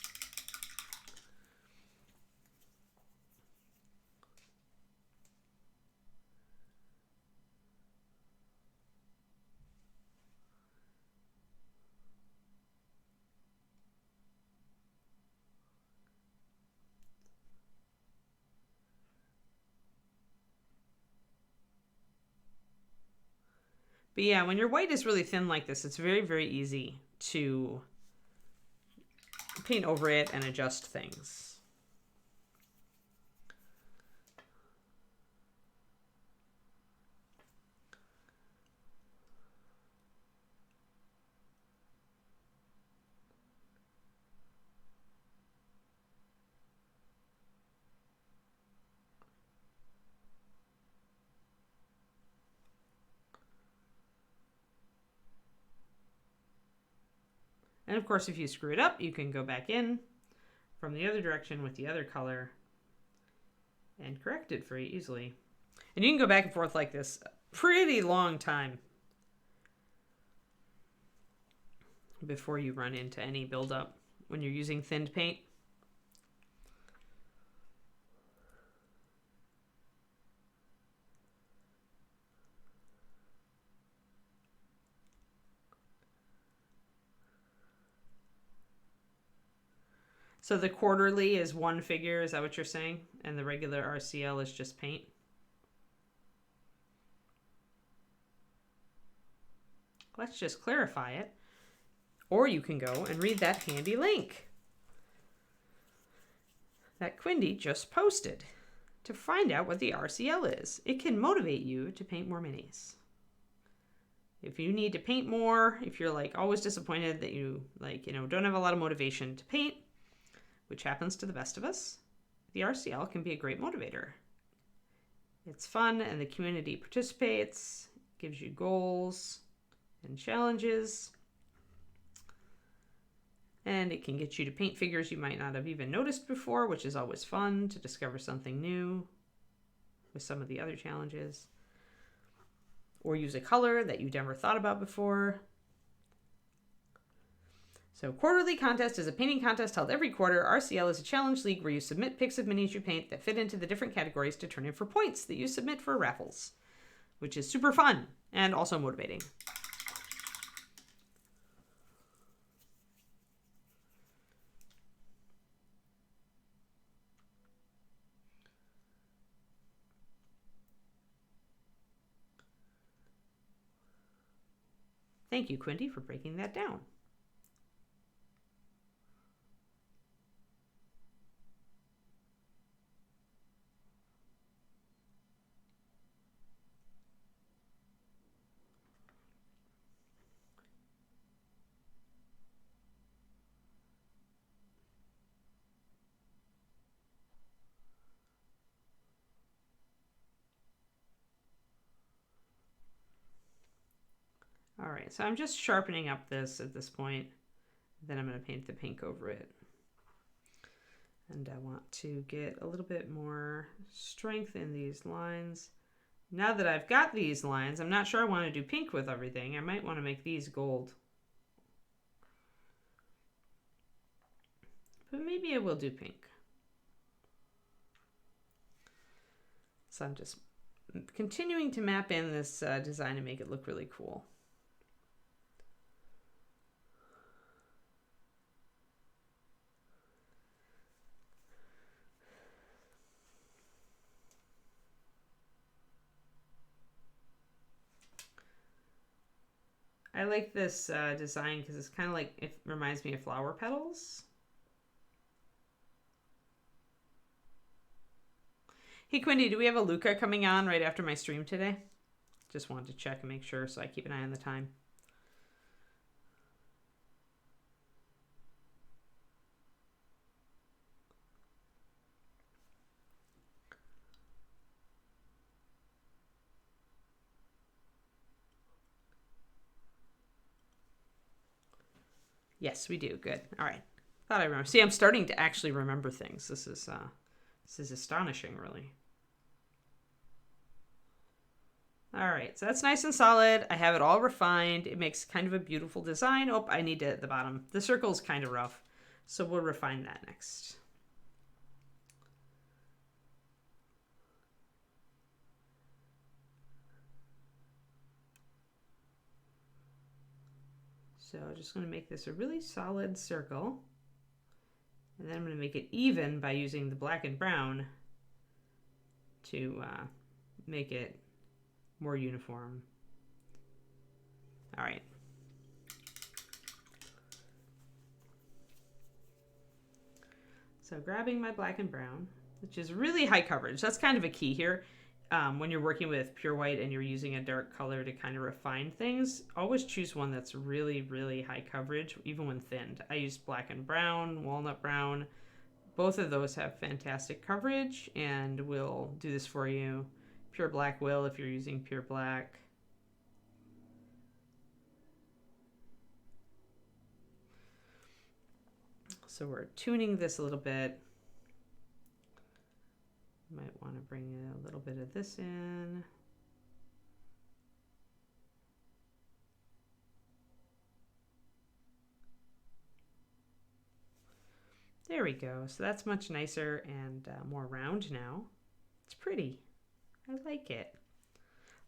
But yeah, when your white is really thin like this, it's very, very easy to paint over it and adjust things. And of course, if you screw it up, you can go back in from the other direction with the other color and correct it very easily. And you can go back and forth like this a pretty long time before you run into any buildup when you're using thinned paint. So the quarterly is one figure, is that what you're saying? And the regular RCL is just paint? Let's just clarify it. Or you can go and read that handy link that Quindy just posted to find out what the RCL is. It can motivate you to paint more minis. If you need to paint more, if you're like always disappointed that you don't have a lot of motivation to paint, which happens to the best of us, the RCL can be a great motivator. It's fun and the community participates, gives you goals and challenges, and it can get you to paint figures you might not have even noticed before, which is always fun to discover something new with some of the other challenges, or use a color that you never thought about before. So quarterly contest is a painting contest held every quarter. RCL is a challenge league where you submit pics of minis you paint that fit into the different categories to turn in for points that you submit for raffles, which is super fun and also motivating. Thank you, Quinty, for breaking that down. All right, so I'm just sharpening up this at this point. Then I'm going to paint the pink over it. And I want to get a little bit more strength in these lines. Now that I've got these lines, I'm not sure I want to do pink with everything. I might want to make these gold. But maybe I will do pink. So I'm just continuing to map in this design and make it look really cool. I like this design because it's kind of like, it reminds me of flower petals. Hey Quindy, do we have a Luca coming on right after my stream today? Just wanted to check and make sure, so I keep an eye on the time. Yes, we do. Good. All right. Thought I remember. See, I'm starting to actually remember things. This is astonishing, really. All right, so that's nice and solid. I have it all refined. It makes kind of a beautiful design. Oh, I need to at the bottom. The circle is kind of rough, so we'll refine that next. So I'm just going to make this a really solid circle. And then I'm going to make it even by using the black and brown to make it more uniform. All right. So grabbing my black and brown, which is really high coverage. That's kind of a key here. When you're working with pure white and you're using a dark color to kind of refine things, always choose one that's really, really high coverage, even when thinned. I used black and brown, walnut brown. Both of those have fantastic coverage, and we'll do this for you. Pure black will if you're using pure black. So we're tuning this a little bit. Might want to bring a little bit of this in. There we go. So that's much nicer and more round now. It's pretty. I like it.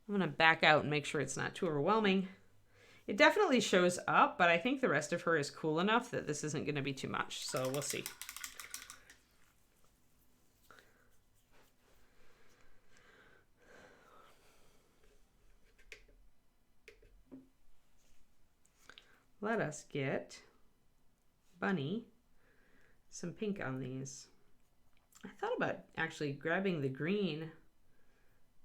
I'm going to back out and make sure it's not too overwhelming. It definitely shows up, but I think the rest of her is cool enough that this isn't going to be too much. So we'll see. Let us get Bunny some pink on these. I thought about actually grabbing the green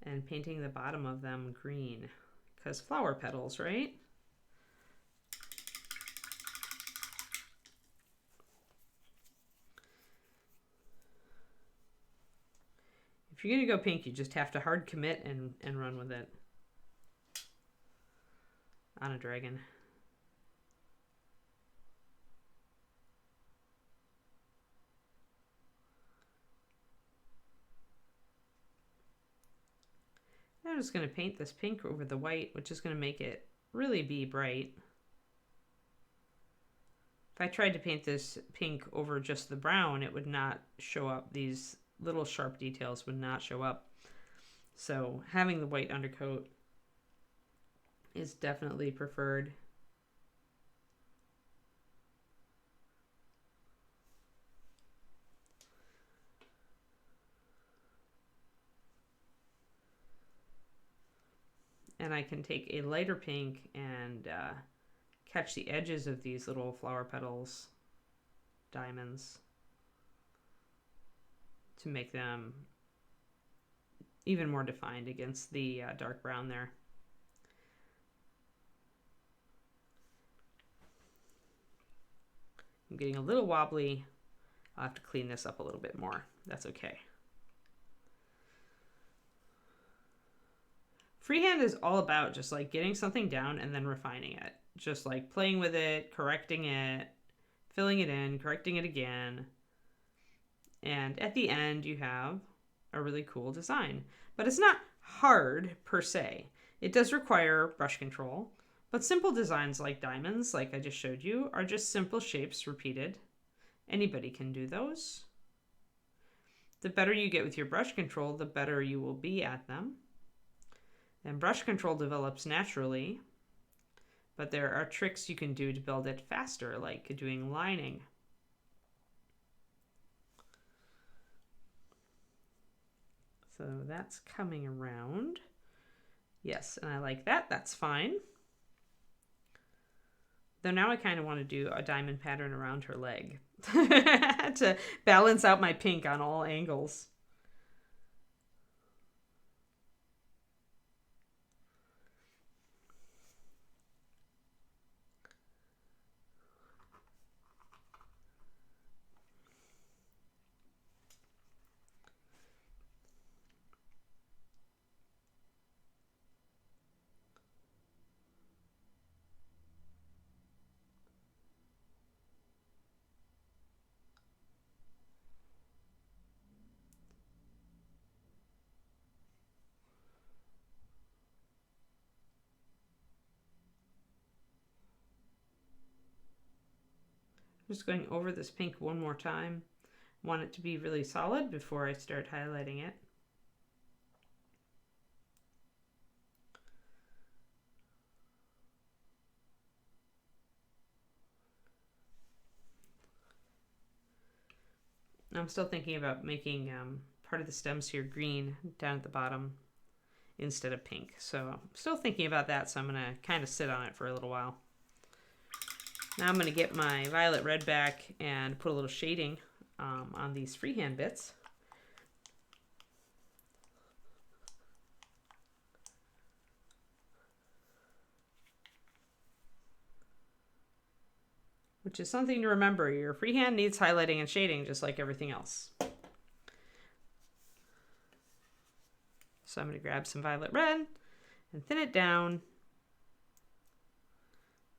and painting the bottom of them green, because flower petals, right? If you're gonna go pink, you just have to hard commit and run with it. On a dragon. I'm just going to paint this pink over the white, which is going to make it really be bright. If I tried to paint this pink over just the brown, it would not show up. These little sharp details would not show up. So having the white undercoat is definitely preferred. And I can take a lighter pink and catch the edges of these little flower petals, diamonds, to make them even more defined against the dark brown there. I'm getting a little wobbly. I'll have to clean this up a little bit more. That's okay. Freehand is all about just like getting something down and then refining it. Just like playing with it, correcting it, filling it in, correcting it again. And at the end, you have a really cool design. But it's not hard per se. It does require brush control. But simple designs like diamonds, like I just showed you, are just simple shapes repeated. Anybody can do those. The better you get with your brush control, the better you will be at them. And brush control develops naturally, but there are tricks you can do to build it faster, like doing lining. So that's coming around. Yes, and I like that. That's fine. Though now I kind of want to do a diamond pattern around her leg to balance out my pink on all angles. Just going over this pink one more time. Want it to be really solid before I start highlighting it. I'm still thinking about making part of the stems here green down at the bottom instead of pink. So I'm still thinking about that, so I'm going to kind of sit on it for a little while. Now I'm going to get my violet red back and put a little shading on these freehand bits. Which is something to remember. Your freehand needs highlighting and shading just like everything else. So I'm going to grab some violet red and thin it down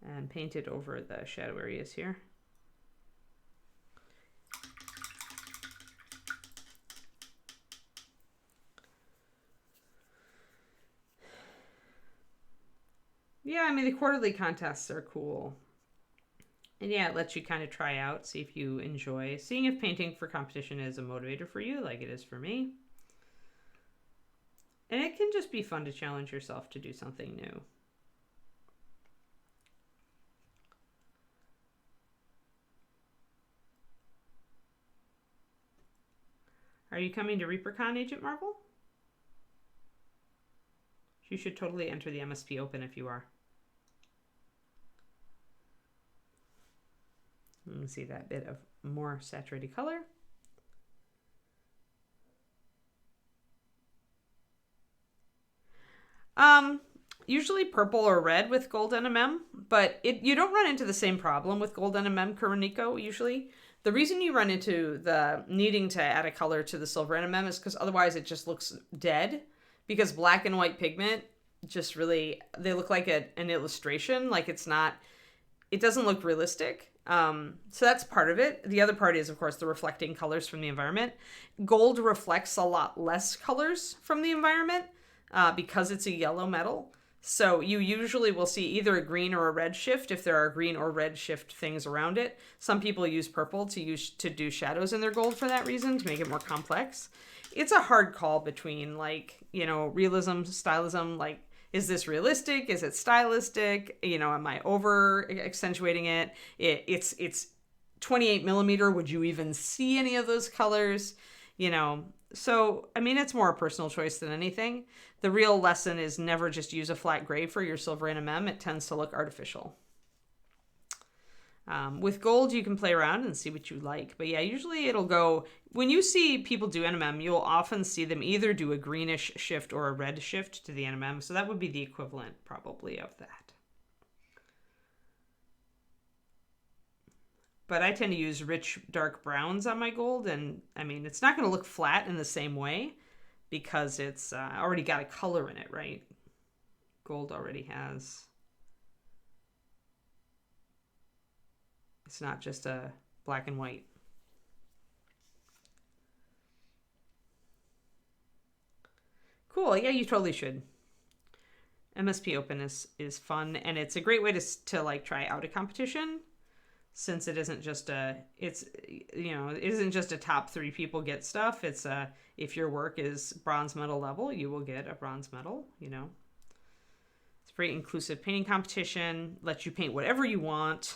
and paint it over the shadow areas here. Yeah, I mean, the quarterly contests are cool. And yeah, it lets you kind of try out, see if you enjoy. Seeing if painting for competition is a motivator for you, like it is for me. And it can just be fun to challenge yourself to do something new. Are you coming to ReaperCon, Agent Marvel? You should totally enter the MSP Open if you are. Let me see that bit of more saturated color. Usually purple or red with gold NMM, but you don't run into the same problem with gold NMM Kuroniko usually. The reason you run into the needing to add a color to the silver NMM is because otherwise it just looks dead, because black and white pigment just really, they look like an illustration, like it doesn't look realistic. So that's part of it. The other part is, of course, the reflecting colors from the environment. Gold reflects a lot less colors from the environment because it's a yellow metal. So you usually will see either a green or a red shift if there are green or red shift things around it. Some people use purple to do shadows in their gold for that reason, to make it more complex. It's a hard call between, like, you know, realism, stylism, like, is this realistic? Is it stylistic? You know, am I over accentuating it? It's 28 millimeter. Would you even see any of those colors? You know, so, I mean, it's more a personal choice than anything. The real lesson is never just use a flat gray for your silver NMM. It tends to look artificial. With gold, you can play around and see what you like. But yeah, usually it'll go, when you see people do NMM, you'll often see them either do a greenish shift or a red shift to the NMM. So that would be the equivalent probably of that. But I tend to use rich dark browns on my gold. And I mean, it's not going to look flat in the same way because it's already got a color in it, right? gold already has. It's not just a black and white. Cool. Yeah, you totally should. MSP Open is fun, and it's a great way to like try out a competition, since it isn't just it isn't just a top 3 people get stuff. It's if your work is bronze medal level, you will get a bronze medal. It's a very inclusive painting competition. Lets you paint whatever you want.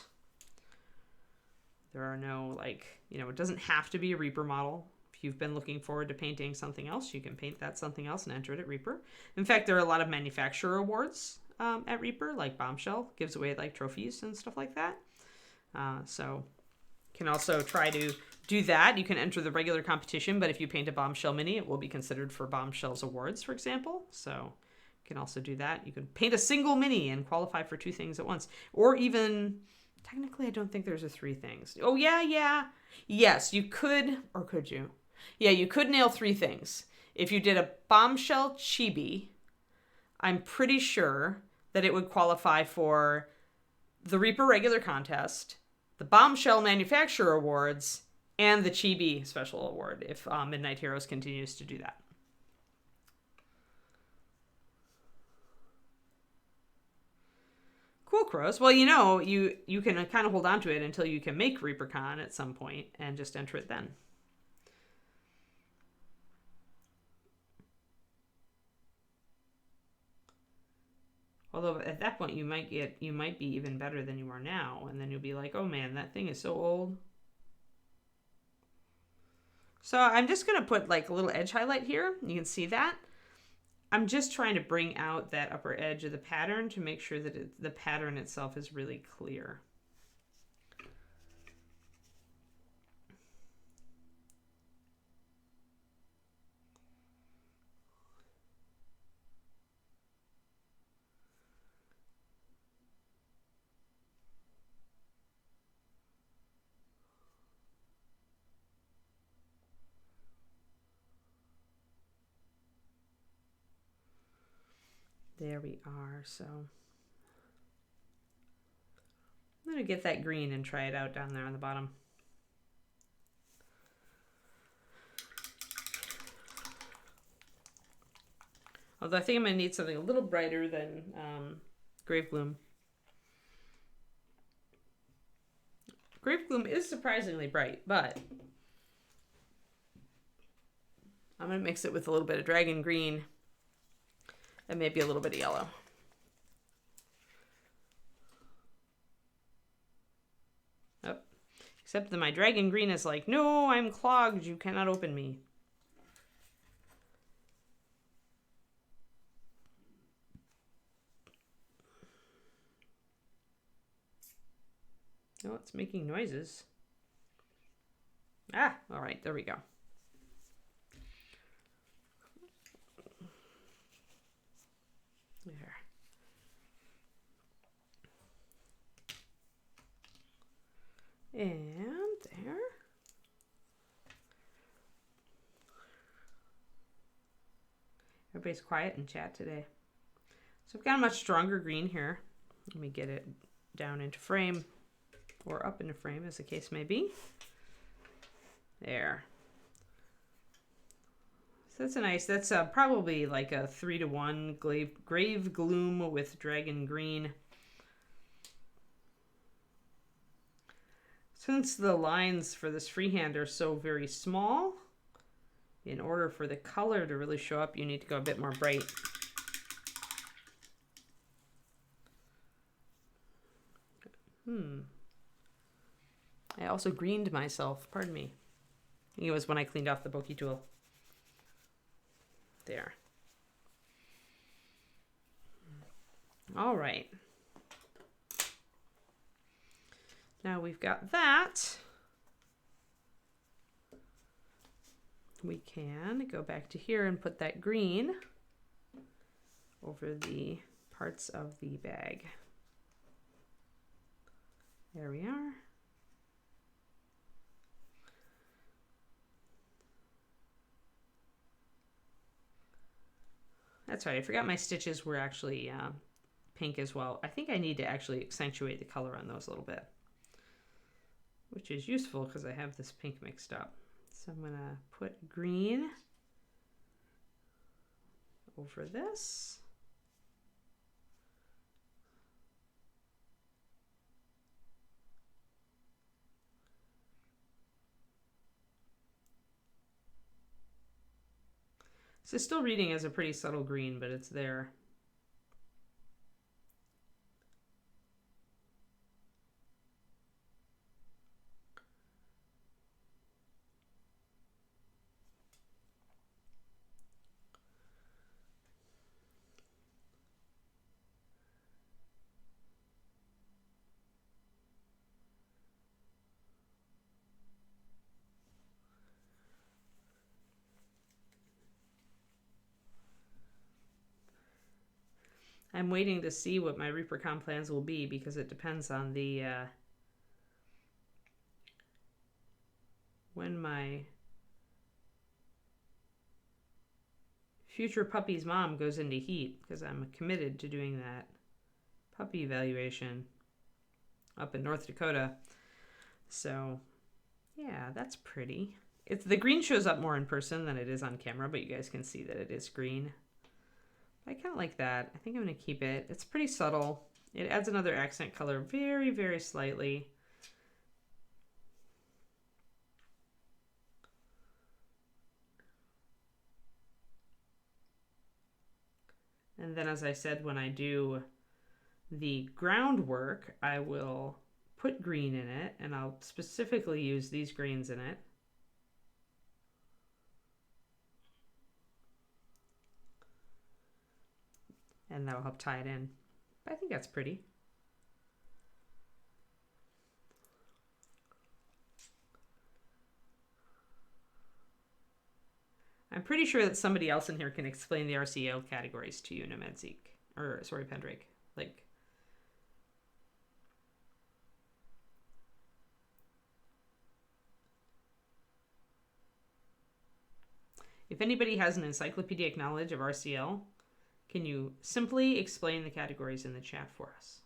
There are no it doesn't have to be a Reaper model. If you've been looking forward to painting something else, you can paint that something else and enter it at Reaper. In fact, there are a lot of manufacturer awards at Reaper, like Bombshell gives away like trophies and stuff like that. So you can also try to do that. You can enter the regular competition, but if you paint a Bombshell mini, it will be considered for Bombshell's awards, for example. So you can also do that. You can paint a single mini and qualify for 2 things at once. Or even, technically, I don't think there's a 3 things. Oh, yeah. Yes, you could, or could you? Yeah, you could nail 3 things. If you did a Bombshell chibi, I'm pretty sure that it would qualify for the Reaper regular contest, the Bombshell Manufacturer Awards, and the Chibi Special Award, if Midnight Heroes continues to do that. Cool, Crows. Well, you can kind of hold on to it until you can make ReaperCon at some point and just enter it then. Although at that point you might be even better than you are now, and then you'll be like, oh man, that thing is so old. So I'm just gonna put like a little edge highlight here. You can see that. I'm just trying to bring out that upper edge of the pattern to make sure that the pattern itself is really clear. There we are. So I'm going to get that green and try it out down there on the bottom. Although I think I'm going to need something a little brighter than Grave Gloom. Grave Gloom is surprisingly bright, but I'm going to mix it with a little bit of Dragon Green and maybe a little bit of yellow. Oh, except that my Dragon Green is like, no, I'm clogged. You cannot open me. Oh, it's making noises. Ah, all right, there we go. There. And there. Everybody's quiet in chat today. So I've got a much stronger green here. Let me get it down into frame or up into frame as the case may be. There. So that's a nice, that's probably like a 3-to-1 Grave Gloom with Dragon Green. Since the lines for this freehand are so very small, in order for the color to really show up, you need to go a bit more bright. I also greened myself, pardon me. I think it was when I cleaned off the Bokeh tool. There. All right. Now we've got that. We can go back to here and put that green over the parts of the bag. There we are. That's right. I forgot my stitches were actually pink as well. I think I need to actually accentuate the color on those a little bit, which is useful because I have this pink mixed up. So I'm going to put green over this. So still reading as a pretty subtle green, but it's there. I'm waiting to see what my ReaperCon plans will be because it depends on the when my future puppy's mom goes into heat, because I'm committed to doing that puppy evaluation up in North Dakota. So yeah, that's pretty. The green shows up more in person than it is on camera, but you guys can see that it is green. I kind of like that. I think I'm going to keep it. It's pretty subtle. It adds another accent color very, very slightly. And then, as I said, when I do the groundwork, I will put green in it, and I'll specifically use these greens in it. And that'll help tie it in. But I think that's pretty. I'm pretty sure that somebody else in here can explain the RCL categories to you, Nemedzik. Or, sorry, Pendrake. Like, if anybody has an encyclopedic knowledge of RCL, can you simply explain the categories in the chat for us?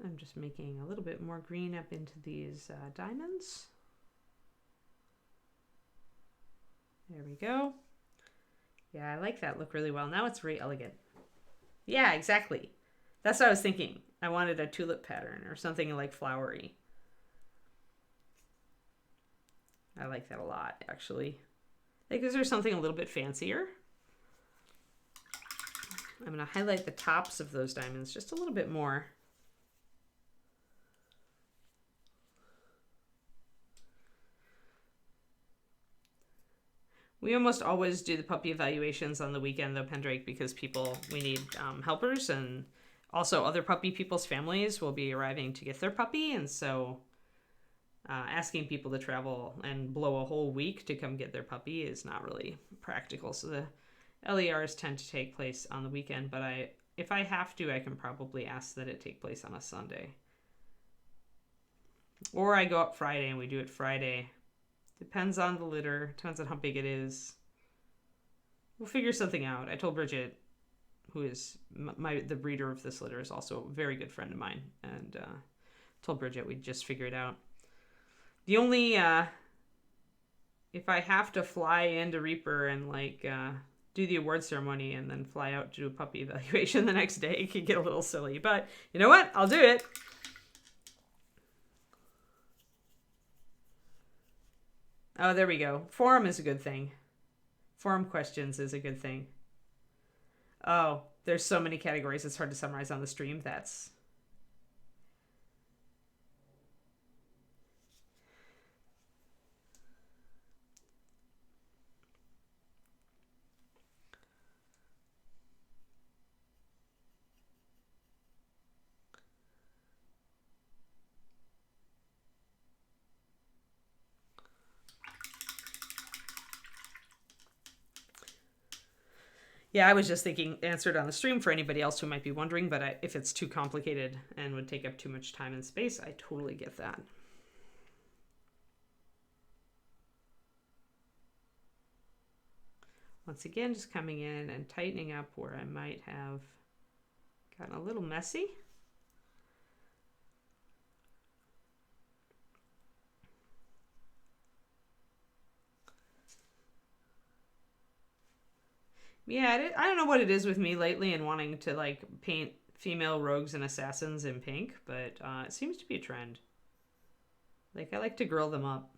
I'm just making a little bit more green up into these diamonds. There we go. Yeah, I like that look really well. Now it's very elegant. Yeah, exactly. That's what I was thinking. I wanted a tulip pattern or something like flowery. I like that a lot, actually. Like, is there something a little bit fancier? I'm going to highlight the tops of those diamonds just a little bit more. We almost always do the puppy evaluations on the weekend, though, Pendrake, because we need helpers, and also other puppy people's families will be arriving to get their puppy, and so asking people to travel and blow a whole week to come get their puppy is not really practical. So the LERs tend to take place on the weekend, but if I have to, I can probably ask that it take place on a Sunday. Or I go up Friday and we do it Friday. Depends on the litter. Depends on how big it is. We'll figure something out. I told Bridget, who is the breeder of this litter, is also a very good friend of mine, and told Bridget we'd just figure it out. The only if I have to fly into Reaper and do the award ceremony and then fly out to do a puppy evaluation the next day, it could get a little silly. But you know what? I'll do it. Oh, there we go. Forum is a good thing. Forum questions is a good thing. Oh, there's so many categories. It's hard to summarize on the stream. That's... Yeah, I was just thinking answered on the stream for anybody else who might be wondering, but if it's too complicated and would take up too much time and space, I totally get that. Once again, just coming in and tightening up where I might have gotten a little messy. Yeah, I don't know what it is with me lately and wanting to like paint female rogues and assassins in pink, but it seems to be a trend. Like I like to grill them up.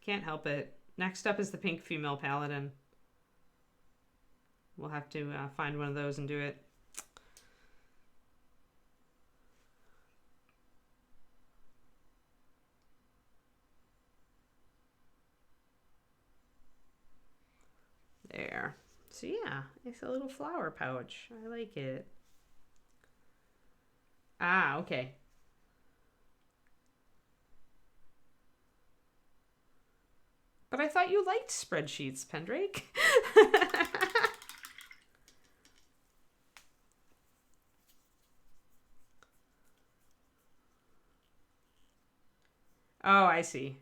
Can't help it. Next up is the pink female paladin. We'll have to find one of those and do it. There. So yeah, it's a little flower pouch. I like it. Ah, okay. But I thought you liked spreadsheets, Pendrake. Oh, I see.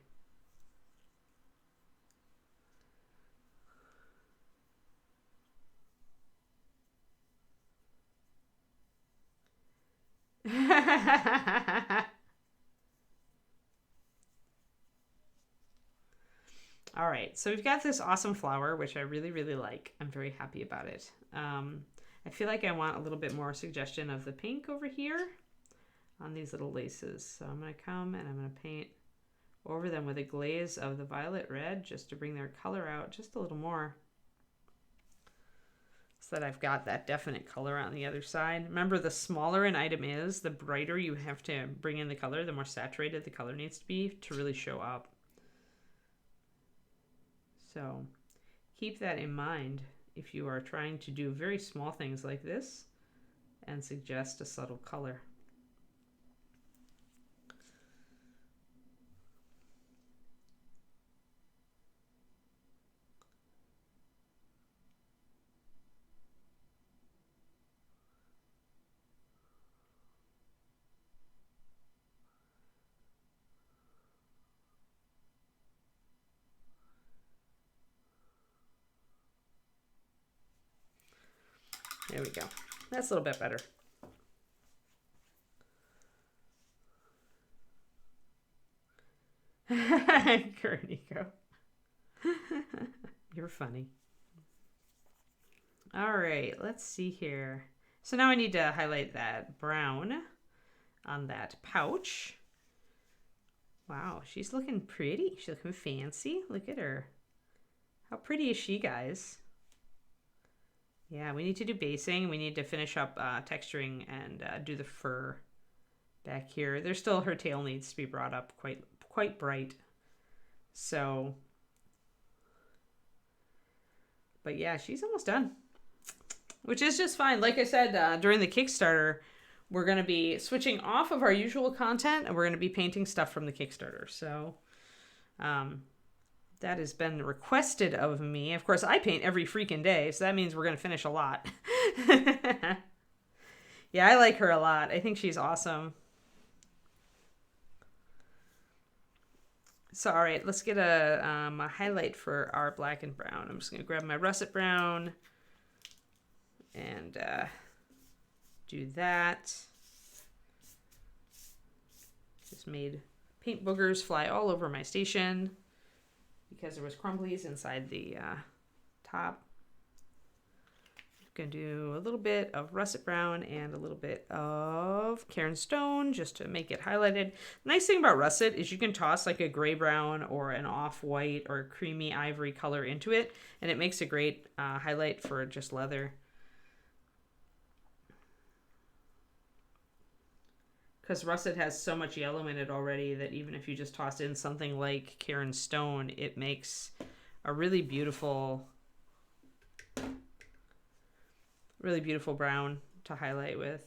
All right, so we've got this awesome flower, which I really, really like. I'm very happy about it. I feel like I want a little bit more suggestion of the pink over here on these little laces. So I'm going to come and I'm going to paint over them with a glaze of the violet red just to bring their color out just a little more. So that I've got that definite color on the other side. Remember, the smaller an item is, the brighter you have to bring in the color, the more saturated the color needs to be to really show up. So keep that in mind if you are trying to do very small things like this and suggest a subtle color. There we go. That's a little bit better. Nico. You're funny. All right, let's see here. So now I need to highlight that brown on that pouch. Wow, she's looking pretty. She's looking fancy. Look at her. How pretty is she, guys? Yeah, we need to do basing. We need to finish up texturing and do the fur back here. There's still, her tail needs to be brought up quite bright. So, but yeah, she's almost done, which is just fine. Like I said, during the Kickstarter, we're going to be switching off of our usual content and we're going to be painting stuff from the Kickstarter. So, that has been requested of me. Of course, I paint every freaking day, so that means we're going to finish a lot. Yeah, I like her a lot. I think she's awesome. So, all right, let's get a highlight for our black and brown. I'm just going to grab my russet brown and do that. Just made paint boogers fly all over my station because there was crumblies inside the top. I'm going to do a little bit of russet brown and a little bit of Cairn Stone just to make it highlighted. The nice thing about russet is you can toss like a gray brown or an off-white or creamy ivory color into it, and it makes a great highlight for just leather. Because russet has so much yellow in it already that even if you just toss in something like Cairn Stone, it makes a really beautiful brown to highlight with.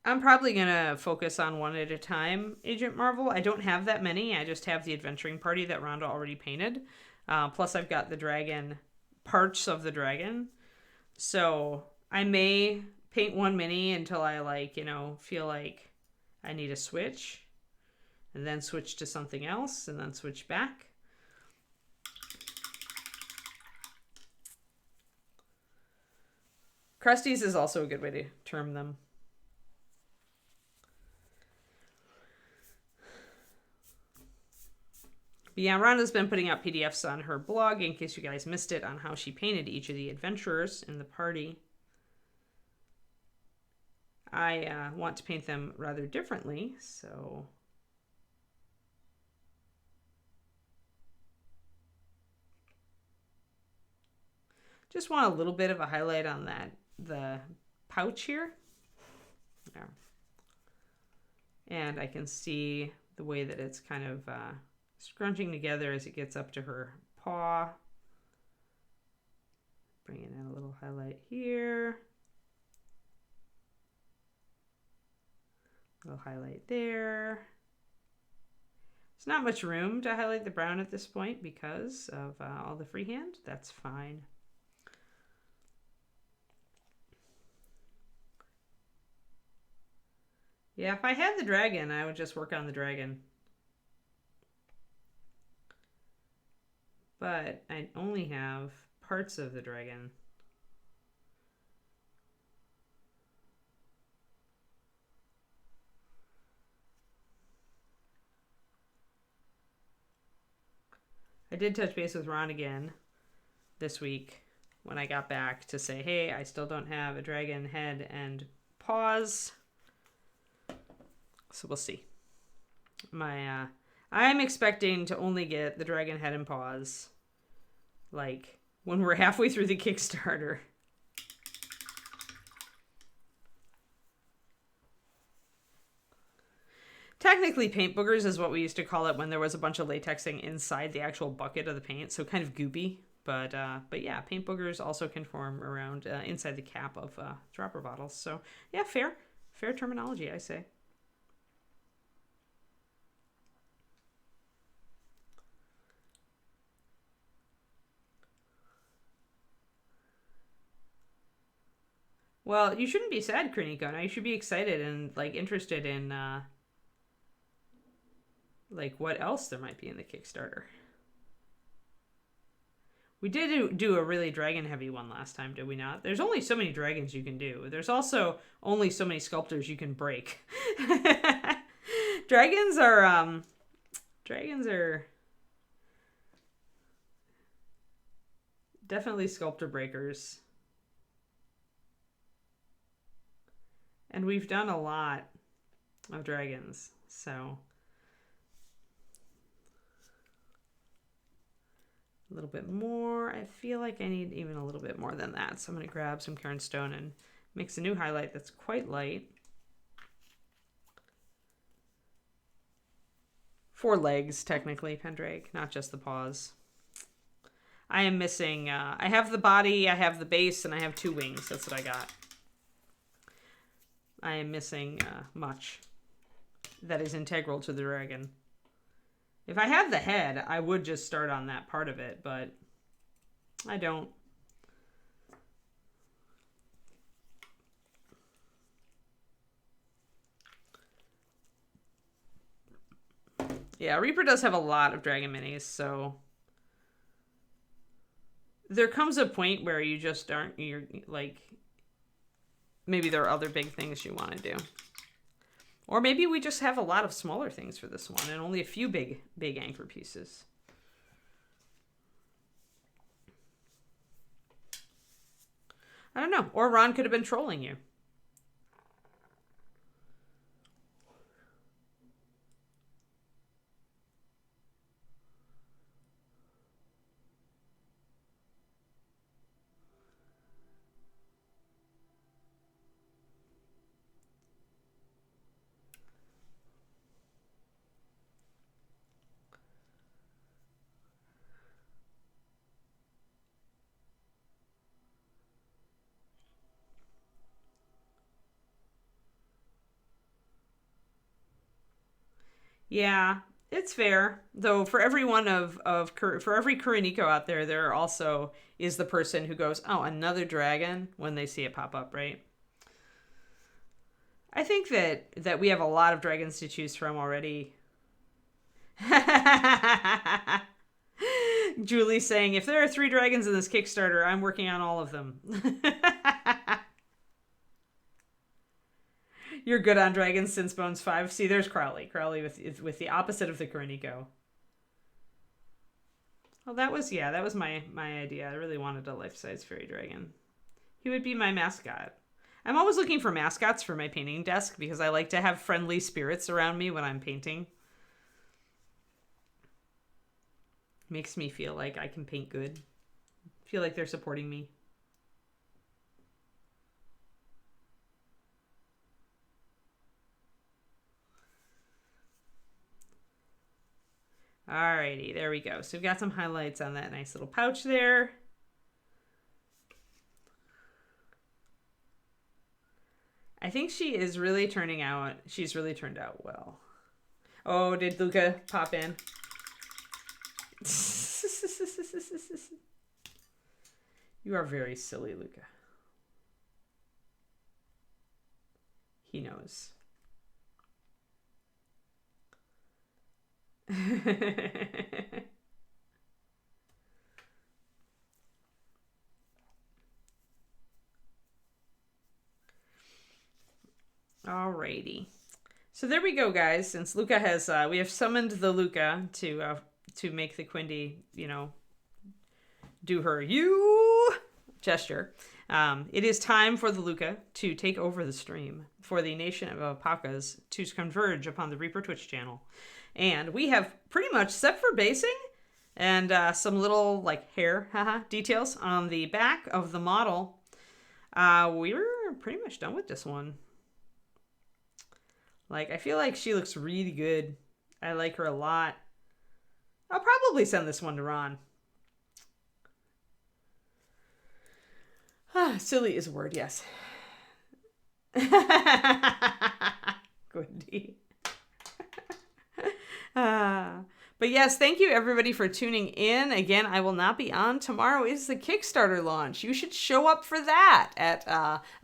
I'm probably going to focus on one at a time, Agent Marvel. I don't have that many. I just have the adventuring party that Rhonda already painted. Plus, I've got the dragon, parts of the dragon. So I may paint one mini until I, like, you know, feel like I need a switch. And then switch to something else, and then switch back. Crusties is also a good way to term them. But yeah, Rhonda's been putting out PDFs on her blog in case you guys missed it on how she painted each of the adventurers in the party. I want to paint them rather differently, so... Just want a little bit of a highlight on the pouch here. There. And I can see the way that it's kind of scrunching together as it gets up to her paw. Bringing in a little highlight here. A little highlight there. There's not much room to highlight the brown at this point because of all the freehand. That's fine. Yeah, if I had the dragon, I would just work on the dragon. But I only have parts of the dragon. I did touch base with Ron again this week when I got back to say, hey, I still don't have a dragon head and paws. So we'll see. I'm expecting to only get the dragon head and paws like when we're halfway through the Kickstarter. Technically, paint boogers is what we used to call it when there was a bunch of latexing inside the actual bucket of the paint, so kind of goopy. But yeah, paint boogers also can form around inside the cap of dropper bottles. So yeah, fair terminology, I say. Well, you shouldn't be sad, Kreniko. Now you should be excited and like interested in like what else there might be in the Kickstarter. We did do a really dragon heavy one last time, did we not? There's only so many dragons you can do. There's also only so many sculptors you can break. Dragons are definitely sculptor breakers. And we've done a lot of dragons, so a little bit more. I feel like I need even a little bit more than that, so I'm going to grab some Karen Stone and mix a new highlight that's quite light. 4 legs, technically, Pendrake, not just the paws. I am missing, I have the body, I have the base, and I have 2 wings. That's what I got. I am missing much that is integral to the dragon. If I had the head, I would just start on that part of it, but I don't. Yeah, Reaper does have a lot of dragon minis, so there comes a point where you just aren't, you're like, maybe there are other big things you want to do. Or maybe we just have a lot of smaller things for this one and only a few big anchor pieces. I don't know. Or Ron could have been trolling you. Yeah, it's fair. Though for every one for every Kuroniko out there, there also is the person who goes, "Oh, another dragon," when they see it pop up, right? I think that we have a lot of dragons to choose from already. Julie saying, "If there are 3 dragons in this Kickstarter, I'm working on all of them." You're good on dragons since Bones 5. See, there's Crowley. Crowley with the opposite of the Kuroniko. Well, that was my idea. I really wanted a life-size fairy dragon. He would be my mascot. I'm always looking for mascots for my painting desk because I like to have friendly spirits around me when I'm painting. Makes me feel like I can paint good. Feel like they're supporting me. Alrighty, there we go. So we've got some highlights on that nice little pouch there. I think she's really turned out well. Oh, did Luca pop in? You are very silly, Luca. He knows. Alrighty. So there we go, guys. Since Luca has, we have summoned the Luca to make the Quindy, do her you gesture. It is time for the Luca to take over the stream for the nation of alpacas to converge upon the Reaper Twitch channel. And we have pretty much, except for basing and some little hair details on the back of the model, we're pretty much done with this one. I feel like she looks really good. I like her a lot. I'll probably send this one to Ron. Silly is a word, yes. Goodie. But yes, thank you everybody for tuning in. Again, I will not be on. Tomorrow is the Kickstarter launch. You should show up for that at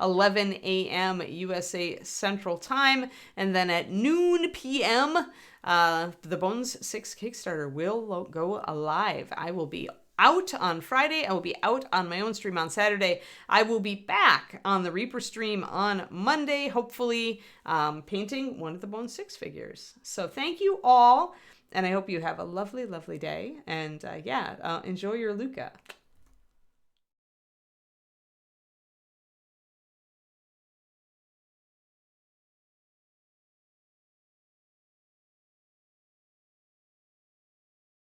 11 a.m. USA Central Time. And then at noon p.m., the Bones 6 Kickstarter will go live. I will be out on Friday. I will be out on my own stream on Saturday. I will be back on the Reaper stream on Monday, hopefully painting one of the Bones 6 figures. So thank you all, and I hope you have a lovely, lovely day. And enjoy your Luca.